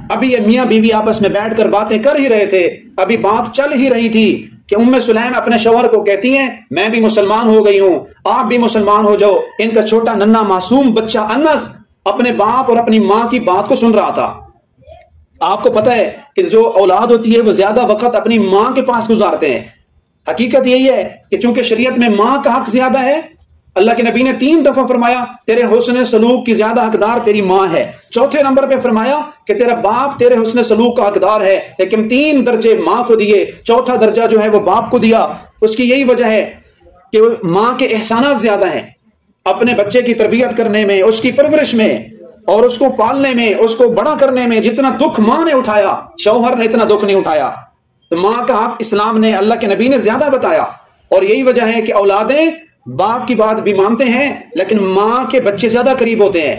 ابھی یہ میاں بیوی آپس میں بیٹھ کر باتیں کر ہی رہے تھے، ابھی بات چل ہی رہی تھی کہ ام سلیم اپنے شوہر کو کہتی ہیں میں بھی مسلمان ہو گئی ہوں، آپ بھی مسلمان ہو جاؤ۔ ان کا چھوٹا ننھا معصوم بچہ انس اپنے باپ اور اپنی ماں کی بات کو سن رہا تھا۔ آپ کو پتہ ہے کہ جو اولاد ہوتی ہے وہ زیادہ وقت اپنی ماں کے پاس گزارتے ہیں. حقیقت یہی ہے کہ چونکہ شریعت میں ماں کا حق زیادہ ہے، اللہ کے نبی نے 3 دفعہ فرمایا تیرے حسن سلوک کی زیادہ حقدار تیری ماں ہے. چوتھے نمبر پہ فرمایا کہ تیرا باپ تیرے حسن سلوک کا حقدار ہے، لیکن 3 درجے ماں کو دیے، چوتھا درجہ جو ہے وہ باپ کو دیا. اس کی یہی وجہ ہے کہ ماں کے احسانات زیادہ ہیں اپنے بچے کی تربیت کرنے میں، اس کی پرورش میں اور اس کو پالنے میں، اس کو بڑا کرنے میں. جتنا دکھ ماں نے اٹھایا شوہر نے اتنا دکھ نہیں اٹھایا. تو ماں کا حق اسلام نے، اللہ کے نبی نے زیادہ بتایا. اور یہی وجہ ہے کہ اولادیں باپ کی بات بھی مانتے ہیں لیکن ماں کے بچے زیادہ قریب ہوتے ہیں،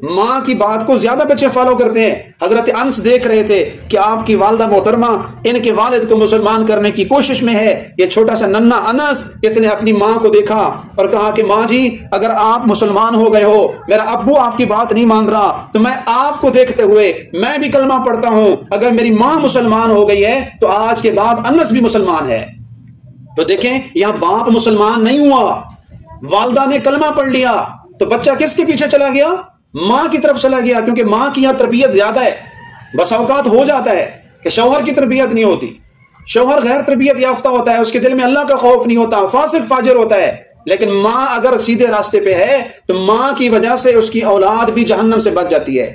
ماں کی بات کو زیادہ بچے فالو کرتے ہیں. حضرت انس دیکھ رہے تھے کہ آپ کی والدہ محترمہ ان کے والد کو مسلمان کرنے کی کوشش میں ہے. یہ چھوٹا سا ننھا انس اس نے اپنی ماں کو دیکھا اور کہا کہ ماں جی اگر آپ مسلمان ہو گئے ہو، میرا ابو آپ کی بات نہیں مان رہا، تو میں آپ کو دیکھتے ہوئے میں بھی کلمہ پڑھتا ہوں. اگر میری ماں مسلمان ہو گئی ہے تو آج کے بعد انس بھی مسلمان ہے. تو دیکھیں یہاں باپ مسلمان نہیں ہوا، والدہ نے کلمہ پڑھ لیا تو بچہ کس کے پیچھے چلا گیا؟ ماں کی طرف چلا گیا، کیونکہ ماں کی یہاں تربیت زیادہ ہے. بس اوقات ہو جاتا ہے کہ شوہر کی تربیت نہیں ہوتی، شوہر غیر تربیت یافتہ ہوتا ہے، اس کے دل میں اللہ کا خوف نہیں ہوتا، فاسق فاجر ہوتا ہے. لیکن ماں اگر سیدھے راستے پہ ہے تو ماں کی وجہ سے اس کی اولاد بھی جہنم سے بچ جاتی ہے.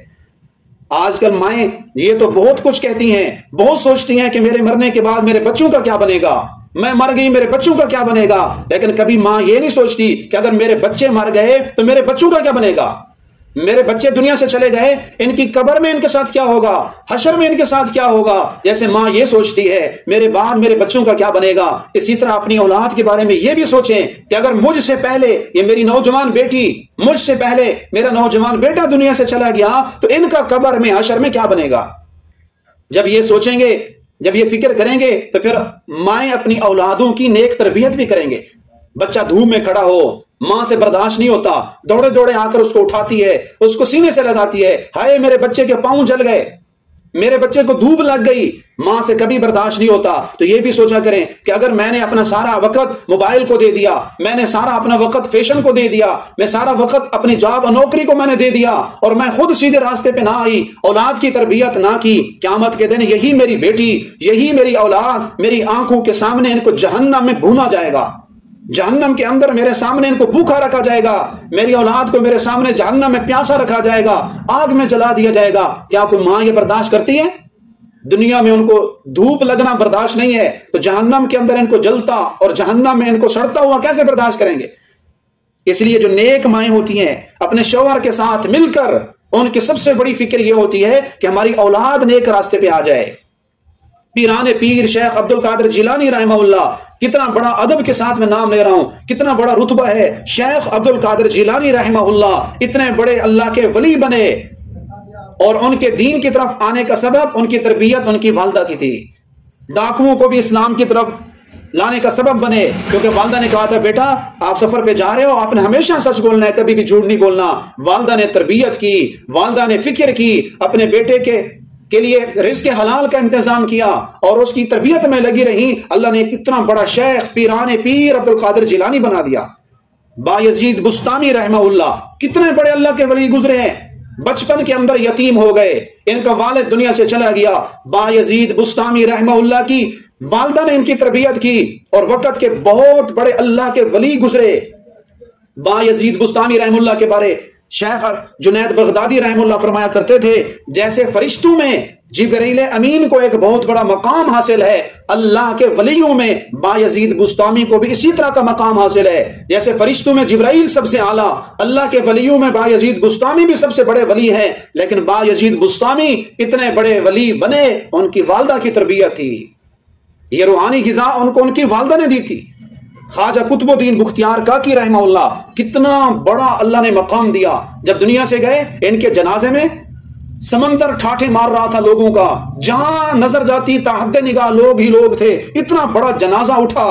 آج کل مائیں یہ تو بہت کچھ کہتی ہیں، بہت سوچتی ہیں کہ میرے مرنے کے بعد میرے بچوں کا کیا بنے گا، میں مر گئی میرے بچوں کا کیا بنے گا. لیکن کبھی ماں یہ نہیں سوچتی کہ اگر میرے بچے مر گئے تو میرے بچوں کا کیا بنے گا، میرے بچے دنیا سے چلے گئے ان کی قبر میں ان کے ساتھ کیا ہوگا، حشر میں ان کے ساتھ کیا ہوگا. جیسے ماں یہ سوچتی ہے میرے بعد میرے بچوں کا کیا بنے گا، اسی طرح اپنی اولاد کے بارے میں یہ بھی سوچیں کہ اگر مجھ سے پہلے یہ میری نوجوان بیٹی، مجھ سے پہلے میرا نوجوان بیٹا دنیا سے چلا گیا تو ان کا قبر میں حشر میں کیا بنے گا. جب یہ سوچیں گے، جب یہ فکر کریں گے تو پھر مائیں اپنی اولادوں کی نیک تربیت بھی کریں گے. بچہ دھوپ میں کھڑا ہو، ماں سے برداشت نہیں ہوتا، دوڑے دوڑے آ کر اس کو اٹھاتی ہے، اس کو سینے سے لگاتی ہے، ہائے میرے بچے کے پاؤں جل گئے، میرے بچے کو دھوپ لگ گئی. ماں سے کبھی برداشت نہیں ہوتا. تو یہ بھی سوچا کریں کہ اگر میں نے اپنا سارا وقت موبائل کو دے دیا، میں نے سارا اپنا وقت فیشن کو دے دیا، میں سارا وقت اپنی جاب اور نوکری کو میں نے دے دیا اور میں خود سیدھے راستے پہ نہ آئی، اولاد کی تربیت نہ کی، قیامت کے دن یہی میری بیٹی، یہی میری اولاد میری آنکھوں کے سامنے ان کو جہنم میں بھونا جائے گا، جہنم کے اندر میرے سامنے ان کو بھوکا رکھا جائے گا، میری اولاد کو میرے سامنے جہنم میں پیاسا رکھا جائے گا، آگ میں جلا دیا جائے گا. کیا کوئی ماں یہ برداشت کرتی ہے؟ دنیا میں ان کو دھوپ لگنا برداشت نہیں ہے تو جہنم کے اندر ان کو جلتا اور جہنم میں ان کو سڑتا ہوا کیسے برداشت کریں گے؟ اس لیے جو نیک مائیں ہوتی ہیں اپنے شوہر کے ساتھ مل کر ان کی سب سے بڑی فکر یہ ہوتی ہے کہ ہماری اولاد نیک راستے پہ آ جائے. پیران پیر شیخ عبد القادر جیلانی رحمہ اللہ، کتنا بڑا ادب کے ساتھ میں نام لے رہا ہوں، کتنا بڑا رتبہ ہے. شیخ عبد القادر جیلانی رحمہ اللہ اتنے بڑے اللہ کے ولی بنے اور ان کے دین کی طرف آنے کا سبب ان کی تربیت ان کی والدہ کی تھی. ڈاکوؤں کو بھی اسلام کی طرف لانے کا سبب بنے، کیونکہ والدہ نے کہا تھا بیٹا آپ سفر پہ جا رہے ہو، آپ نے ہمیشہ سچ بولنا ہے، کبھی بھی جھوٹ نہیں بولنا. والدہ نے تربیت کی، والدہ نے فکر کی، اپنے بیٹے کے لیے رزق حلال کا انتظام کیا اور اس کی تربیت میں لگی رہی. اللہ نے کتنا بڑا شیخ پیران پیر عبد القادر جیلانی بنا دیا. بایزید بستامی رحمہ اللہ، کتنے بڑے اللہ کے ولی گزرے ہیں، بچپن کے اندر یتیم ہو گئے، ان کا والد دنیا سے چلا گیا. بایزید بستامی رحمہ اللہ کی والدہ نے ان کی تربیت کی اور وقت کے بہت بڑے اللہ کے ولی گزرے. بایزید بستامی رحمہ اللہ کے بارے شیخ جنید بغدادی رحمہ اللہ فرمایا کرتے تھے جیسے فرشتوں میں جبرائیل امین کو ایک بہت بڑا مقام حاصل ہے، اللہ کے ولیوں میں بایزید بستامی کو بھی اسی طرح کا مقام حاصل ہے. جیسے فرشتوں میں جبرائیل سب سے اعلیٰ، اللہ کے ولیوں میں بایزید بستامی بھی سب سے بڑے ولی ہیں. لیکن بایزید بستامی اتنے بڑے ولی بنے، ان کی والدہ کی تربیت تھی، یہ روحانی غذا ان کو ان کی والدہ نے دی تھی. خواجہ قطب الدین بختیار کاکی رحمہ اللہ، کتنا بڑا اللہ نے مقام دیا. جب دنیا سے گئے ان کے جنازے میں سمندر ٹھاٹھے مار رہا تھا لوگوں کا، جہاں نظر جاتی تحت نگاہ لوگ ہی لوگ تھے. اتنا بڑا جنازہ اٹھا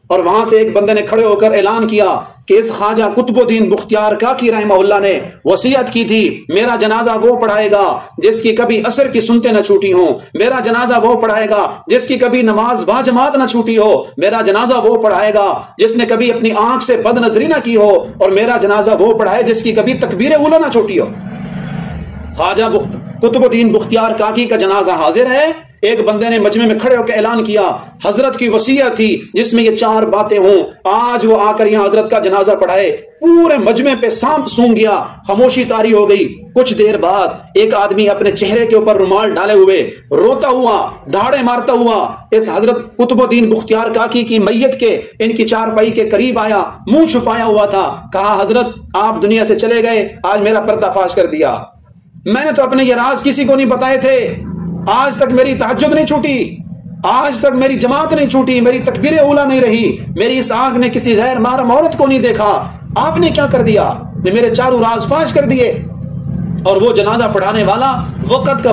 اور وہاں سے ایک بندے نے کھڑے ہو کر اعلان کیا کہ اس خواجہ قطب الدین بختیار کاکی رحمہ اللہ نے وصیت کی تھی میرا جنازہ وہ پڑھائے گا جس کی کبھی عصر کی سنتیں نہ چھوٹی ہوں، میرا جنازہ وہ پڑھائے گا جس کی کبھی نماز با جماعت نہ چھوٹی ہو، میرا جنازہ وہ پڑھائے گا جس نے کبھی اپنی آنکھ سے بد نظری نہ کی ہو، اور میرا جنازہ وہ پڑھائے جس کی کبھی تکبیر اولیٰ نہ چھوٹی ہو. خواجہ قطب الدین بختیار کاکی کا جنازہ حاضر ہے۔ ایک بندے نے مجمع میں کھڑے ہو کے اعلان کیا، حضرت کی وصیت تھی جس میں یہ 4 باتیں ہوں، آج وہ آ کر یہاں حضرت کا جنازہ پڑھائے۔ پورے مجمع پہ سانپ سونگ گیا، خاموشی طاری ہو گئی۔ کچھ دیر بعد ایک آدمی اپنے چہرے کے اوپر رومال ڈالے ہوئے روتا ہوا، دھاڑے مارتا ہوا اس حضرت قطب الدین بختیار کاکی کی میت کے ان کی چارپائی کے قریب آیا، منہ چھپایا ہوا تھا، کہا حضرت آپ دنیا سے چلے گئے، آج میرا پردہ فاش کر دیا، میں نے تو اپنے یہ راز کسی کو نہیں بتائے تھے، آج تک میری تہجد نہیں چھوٹی، آج تک میری جماعت نہیں چھوٹی، میری تکبیر اولا نہیں رہی، میری اس آنکھ نے کسی غیر محرم عورت کو نہیں دیکھا، آپ نے کیا کر دیا، میرے چاروں راز فاش کر دیے۔ اور وہ جنازہ پڑھانے والا وقت کا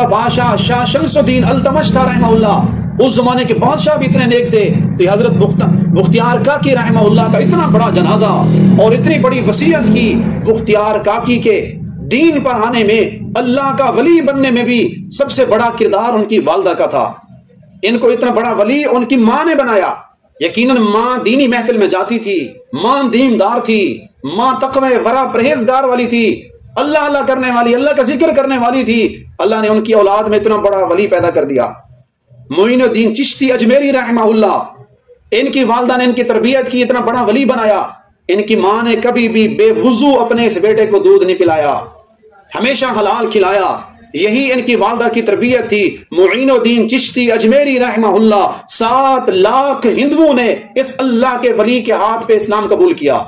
بادشاہ شاہ شمس الدین التمش تھا رحمہ اللہ۔ اس زمانے کے بادشاہ بھی اتنے نیک تھے، تو حضرت بختیار کاکی رحمہ اللہ کا اتنا بڑا جنازہ اور اتنی بڑی وصیت کی۔ بختیار کاکی کے دین پر آنے میں، اللہ کا ولی بننے میں بھی سب سے بڑا کردار ان کی والدہ کا تھا۔ ان کو اتنا بڑا ولی ان کی ماں نے بنایا۔ یقیناً ماں دینی محفل میں جاتی تھی، ماں دیندار تھی، ماں تقوی ورع پرہیزگار والی تھی، اللہ کرنے والی، اللہ کا ذکر کرنے والی تھی۔ اللہ نے ان کی اولاد میں اتنا بڑا ولی پیدا کر دیا۔ معین الدین چشتی اجمیری رحمہ اللہ، ان کی والدہ نے ان کی تربیت کی، اتنا بڑا ولی بنایا۔ ان کی ماں نے کبھی بھی بے وضو اپنے اس بیٹے کو دودھ نہیں پلایا، ہمیشہ حلال کھلایا۔ یہی ان کی والدہ کی تربیت تھی۔ معین الدین چشتی اجمیری رحمہ اللہ، 7 لاکھ ہندوؤں نے اس اللہ کے ولی کے ہاتھ پہ اسلام قبول کیا۔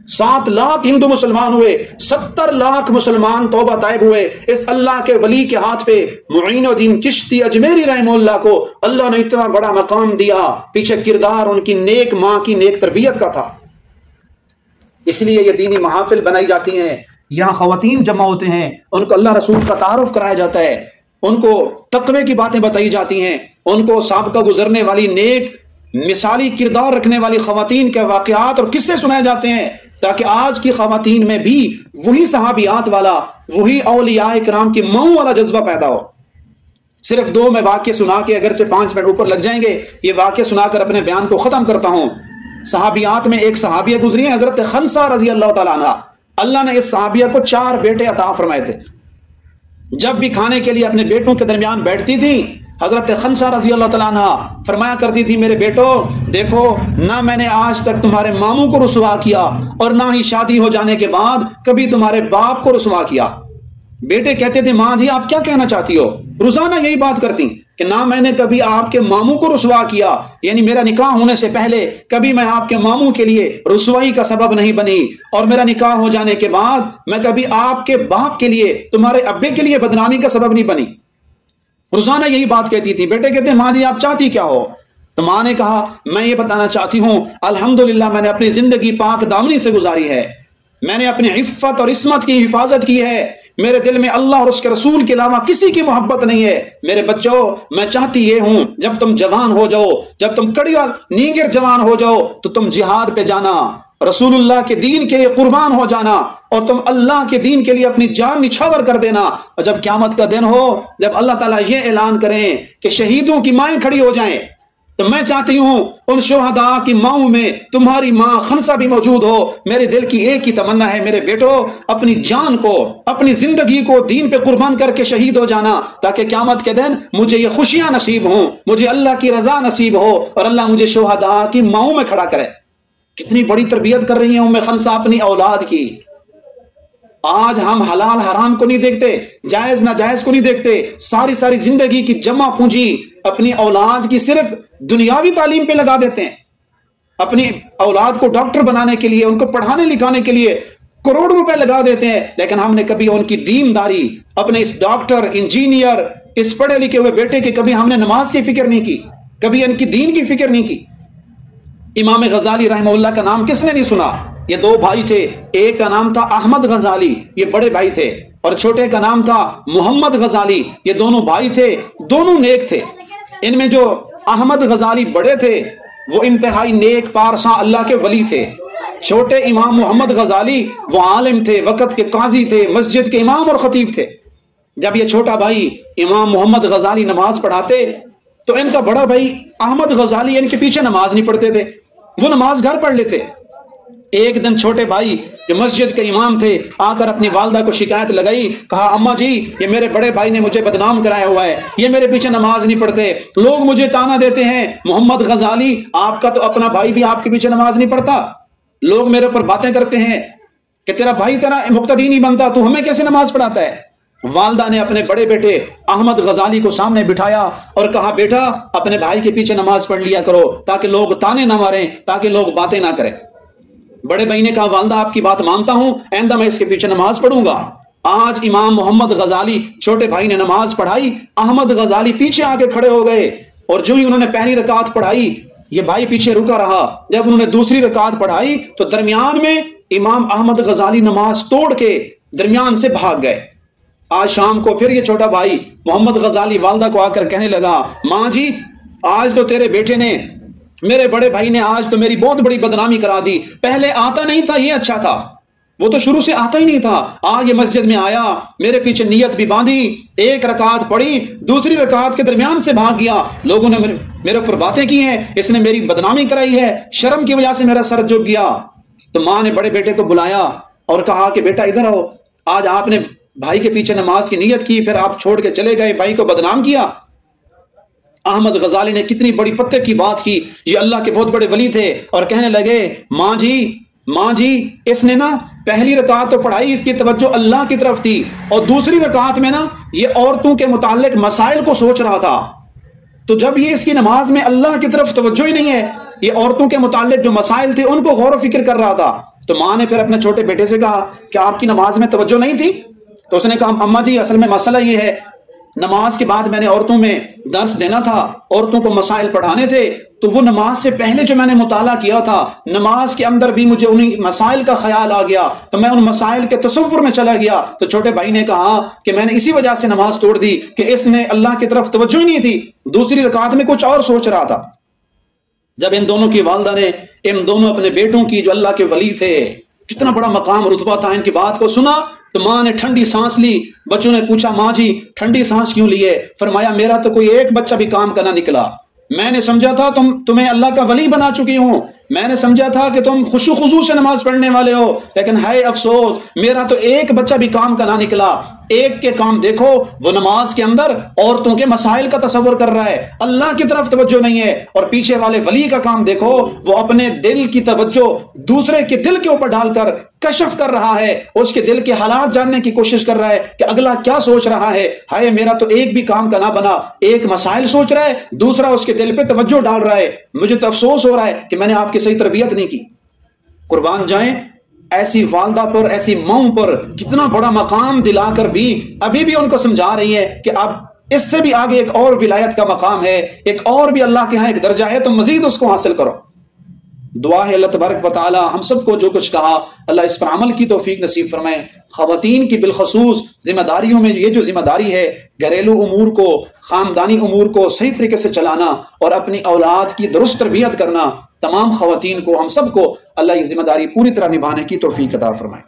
7 لاکھ ہندو مسلمان ہوئے، 70 لاکھ مسلمان توبہ طائب ہوئے اس اللہ کے ولی کے ہاتھ پہ۔ معین الدین چشتی اجمیری رحمہ اللہ کو اللہ نے اتنا بڑا مقام دیا، پیچھے کردار ان کی نیک ماں کی نیک تربیت کا تھا۔ اس لیے یہ دینی محافل بنائی جاتی ہیں، یہاں خواتین جمع ہوتے ہیں، ان کو اللہ رسول کا تعارف کرایا جاتا ہے، ان کو تقوی کی باتیں بتائی جاتی ہیں، ان کو سابقہ گزرنے والی نیک مثالی کردار رکھنے والی خواتین کے واقعات اور قصے سنائے جاتے ہیں، تاکہ آج کی خواتین میں بھی وہی صحابیات والا، وہی اولیاء کرام کی ماؤں والا جذبہ پیدا ہو۔ صرف 2 میں واقعے سنا کے اگرچہ 5 منٹ اوپر لگ جائیں گے، یہ واقعے سنا کر اپنے بیان کو ختم کرتا ہوں۔ صحابیات میں ایک صحابیہ گزری ہیں، حضرت خنسہ رضی اللہ تعالیٰ عنہ۔ اللہ نے اس صحابیہ کو 4 بیٹے عطا فرمائے تھے۔ جب بھی کھانے کے لیے اپنے بیٹوں کے درمیان بیٹھتی تھی، حضرت خنسہ رضی اللہ تعالیٰ عنہ فرمایا کرتی تھی، میرے بیٹو دیکھو، نہ میں نے آج تک تمہارے ماموں کو رسوا کیا اور نہ ہی شادی ہو جانے کے بعد کبھی تمہارے باپ کو رسوا کیا۔ بیٹے کہتے تھے، ماں جی آپ کیا کہنا چاہتی ہو؟ روزانہ یہی بات کرتی کہ نہ میں نے کبھی آپ کے ماموں کو رسوا کیا، یعنی میرا نکاح ہونے سے پہلے کبھی میں آپ کے ماموں کے لیے رسوائی کا سبب نہیں بنی، اور میرا نکاح ہو جانے کے بعد میں کبھی آپ کے باپ کے لیے، تمہارے ابے کے لیے بدنامی کا سبب نہیں بنی۔ روزانہ یہی بات کہتی تھی۔ بیٹے کہتے ہیں، ماں جی آپ چاہتی کیا ہو؟ تو ماں نے کہا، میں یہ بتانا چاہتی ہوں الحمدللہ میں نے اپنی زندگی پاک دامنی سے گزاری ہے، میں نے اپنی عفت اور عصمت کی حفاظت کی ہے، میرے دل میں اللہ اور اس کے رسول کے علاوہ کسی کی محبت نہیں ہے۔ میرے بچوں، میں چاہتی یہ ہوں جب تم جوان ہو جاؤ، جب تم کڑی اور نیگر جوان ہو جاؤ تو تم جہاد پہ جانا، رسول اللہ کے دین کے لیے قربان ہو جانا، اور تم اللہ کے دین کے لیے اپنی جان نچھاور کر دینا۔ اور جب قیامت کا دن ہو، جب اللہ تعالیٰ یہ اعلان کریں کہ شہیدوں کی مائیں کھڑی ہو جائیں، تو میں چاہتی ہوں ان شہداء کی ماؤں میں تمہاری ماں خنسہ بھی موجود ہو۔ میرے دل کی ایک ہی تمنا ہے، میرے بیٹو اپنی جان کو، اپنی زندگی کو دین پہ قربان کر کے شہید ہو جانا، تاکہ قیامت کے دن مجھے یہ خوشیاں نصیب ہوں، مجھے اللہ کی رضا نصیب ہو، اور اللہ مجھے شہداء کی ماؤں میں کھڑا کرے۔ کتنی بڑی تربیت کر رہی ہیں ام خنسہ اپنی اولاد کی۔ آج ہم حلال حرام کو نہیں دیکھتے، جائز ناجائز کو نہیں دیکھتے، ساری زندگی کی جمع پونجی اپنی اولاد کی صرف دنیاوی تعلیم پہ لگا دیتے ہیں۔ اپنی اولاد کو ڈاکٹر بنانے کے لیے، ان کو پڑھانے لکھانے کے لیے کروڑ روپے لگا دیتے ہیں، لیکن ہم نے کبھی ان کی دینداری، اپنے اس ڈاکٹر، انجینئر، اس پڑھے لکھے ہوئے بیٹے کی کبھی ہم نے نماز کی فکر نہیں کی، کبھی ان کی دین کی فکر نہیں کی۔ امام غزالی رحمہ اللہ کا نام کس نے نہیں سنا؟ یہ 2 بھائی تھے، ایک کا نام تھا احمد غزالی، یہ بڑے بھائی تھے، اور چھوٹے کا نام تھا محمد غزالی، یہ دونوں بھائی تھے، دونوں نیک تھے۔ ان میں جو احمد غزالی بڑے تھے وہ انتہائی نیک پارساں اللہ کے ولی تھے۔ چھوٹے امام محمد غزالی وہ عالم تھے، وقت کے قاضی تھے، مسجد کے امام اور خطیب تھے۔ جب یہ چھوٹا بھائی امام محمد غزالی نماز پڑھاتے تو ان کا بڑا بھائی احمد غزالی ان کے پیچھے نماز نہیں پڑھتے تھے، وہ نماز گھر پڑھ لیتے۔ ایک دن چھوٹے بھائی جو مسجد کے امام تھے آ کر اپنی والدہ کو شکایت لگائی، کہا اماں جی یہ میرے بڑے بھائی نے مجھے بدنام کرایا ہوا ہے، یہ میرے پیچھے نماز نہیں پڑھتے، لوگ مجھے تانا دیتے ہیں محمد غزالی آپ کا تو اپنا بھائی بھی آپ کے پیچھے نماز نہیں پڑھتا، لوگ میرے اوپر باتیں کرتے ہیں کہ تیرا بھائی تیرا مقتدی نہیں بنتا، تو ہمیں کیسے نماز پڑھاتا ہے۔ والدہ نے اپنے بڑے بیٹے احمد غزالی کو سامنے بٹھایا اور کہا بیٹا اپنے بھائی کے پیچھے نماز پڑھ لیا کرو تاکہ لوگ تانے نہ ماریں، تاکہ لوگ باتیں نہ کریں۔ بڑے بھائی نے کہا والدہ آپ کی بات مانتا ہوں، آئندہ میں اس کے پیچھے نماز پڑھوں گا۔ آج امام محمد غزالی چھوٹے بھائی نے نماز پڑھائی، احمد غزالی پیچھے آ کے کھڑے ہو گئے اور جو ہی انہوں نے پہلی رکعت پڑھائی یہ بھائی پیچھے رکا رہا، جب انہوں نے دوسری رکعت پڑھائی تو درمیان میں امام احمد غزالی نماز توڑ کے درمیان سے بھاگ گئے۔ آج شام کو پھر یہ چھوٹا بھائی محمد غزالی والدہ کو آ کر کہنے لگا ماں جی آج تو تیرے بیٹے نے، میرے بڑے بھائی نے آج تو میری بہت بڑی بدنامی کرا دی، پہلے آتا نہیں تھا یہ اچھا تھا، وہ تو شروع سے آتا ہی نہیں تھا، آج یہ مسجد میں آیا، میرے پیچھے نیت بھی باندھی، ایک رکعت پڑھی، دوسری رکعت کے درمیان سے بھاگ گیا، لوگوں نے میرے اوپر باتیں کی ہیں، اس نے میری بدنامی کرائی ہے، شرم کی وجہ سے میرا سر جھک گیا۔ تو ماں نے بڑے بیٹے کو بلایا اور کہا کہ بیٹا ادھر آؤ، آج آپ نے بھائی کے پیچھے نماز کی نیت کی، پھر آپ چھوڑ کے چلے گئے، بھائی کو بدنام کیا۔ احمد غزالی نے کتنی بڑی پتے کی بات کی، یہ اللہ کے بہت بڑے ولی تھے، اور کہنے لگے ماں جی اس نے نا پہلی رکعت تو پڑھائی، اس کی توجہ اللہ کی طرف تھی، اور دوسری رکعت میں نا یہ عورتوں کے متعلق مسائل کو سوچ رہا تھا، تو جب یہ اس کی نماز میں اللہ کی طرف توجہ ہی نہیں ہے، یہ عورتوں کے متعلق جو مسائل تھے ان کو غور و فکر کر رہا تھا۔ تو ماں نے پھر اپنے چھوٹے بیٹے سے کہا کہ آپ کی نماز میں توجہ نہیں تھی؟ تو اس نے کہا اماں جی اصل میں مسئلہ یہ ہے، نماز کے بعد میں نے عورتوں میں درس دینا تھا، عورتوں کو مسائل پڑھانے تھے، تو وہ نماز سے پہلے جو میں نے مطالعہ کیا تھا، نماز کے اندر بھی مجھے انہی مسائل کا خیال آ گیا، تو میں ان مسائل کے تصور میں چلا گیا۔ تو چھوٹے بھائی نے کہا کہ میں نے اسی وجہ سے نماز توڑ دی کہ اس نے اللہ کی طرف توجہ ہی نہیں تھی، دوسری رکعت میں کچھ اور سوچ رہا تھا۔ جب ان دونوں کی والدہ نے ان دونوں اپنے بیٹوں کی جو اللہ کے ولی تھے، کتنا بڑا مقام رتبہ تھا، ان کی بات کو سنا تو ماں نے ٹھنڈی سانس لی۔ بچوں نے پوچھا ماں جی ٹھنڈی سانس کیوں لیے؟ فرمایا میرا تو کوئی ایک بچہ بھی کام کا نہ نکلا، میں نے سمجھا تھا تمہیں اللہ کا ولی بنا چکی ہوں، میں نے سمجھا تھا کہ تم خشوع خضوع سے نماز پڑھنے والے ہو، لیکن ہے افسوس میرا تو ایک بچہ بھی کام کا نہ نکلا۔ ایک کے کام دیکھو، وہ نماز کے اندر عورتوں کے مسائل کا تصور کر رہا ہے، اللہ کی طرف توجہ نہیں ہے، اور پیچھے والے ولی کا کام دیکھو، وہ اپنے دل کی توجہ دوسرے کے دل کے اوپر ڈال کر کشف کر رہا ہے، اس کے دل کے حالات جاننے کی کوشش کر رہا ہے کہ اگلا کیا سوچ رہا ہے۔ ہائے میرا تو ایک بھی کام کا نہ بنا، ایک مسائل سوچ رہا ہے، دوسرا اس کے دل پہ توجہ ڈال رہا ہے، مجھے تو افسوس ہو رہا ہے کہ میں نے آپ کی صحیح تربیت نہیں کی۔ قربان جائیں ایسی والدہ پر، ایسی ماں پر کتنا بڑا مقام دلا کر بھی ابھی بھی ان کو سمجھا رہی ہے کہ اب اس سے بھی آگے ایک اور ولایت کا مقام ہے، ایک اور بھی اللہ کے ہاں ایک درجہ ہے، تو مزید اس کو حاصل کرو۔ دعا ہے اللہ تبارک و تعالی ہم سب کو جو کچھ کہا اللہ اس پر عمل کی توفیق نصیب فرمائے۔ خواتین کی بالخصوص ذمہ داریوں میں یہ جو ذمہ داری ہے گھریلو امور کو، خاندانی امور کو صحیح طریقے سے چلانا اور اپنی اولاد کی درست تربیت کرنا، تمام خواتین کو، ہم سب کو اللہ یہ ذمہ داری پوری طرح نبھانے کی توفیق عطا فرمائے۔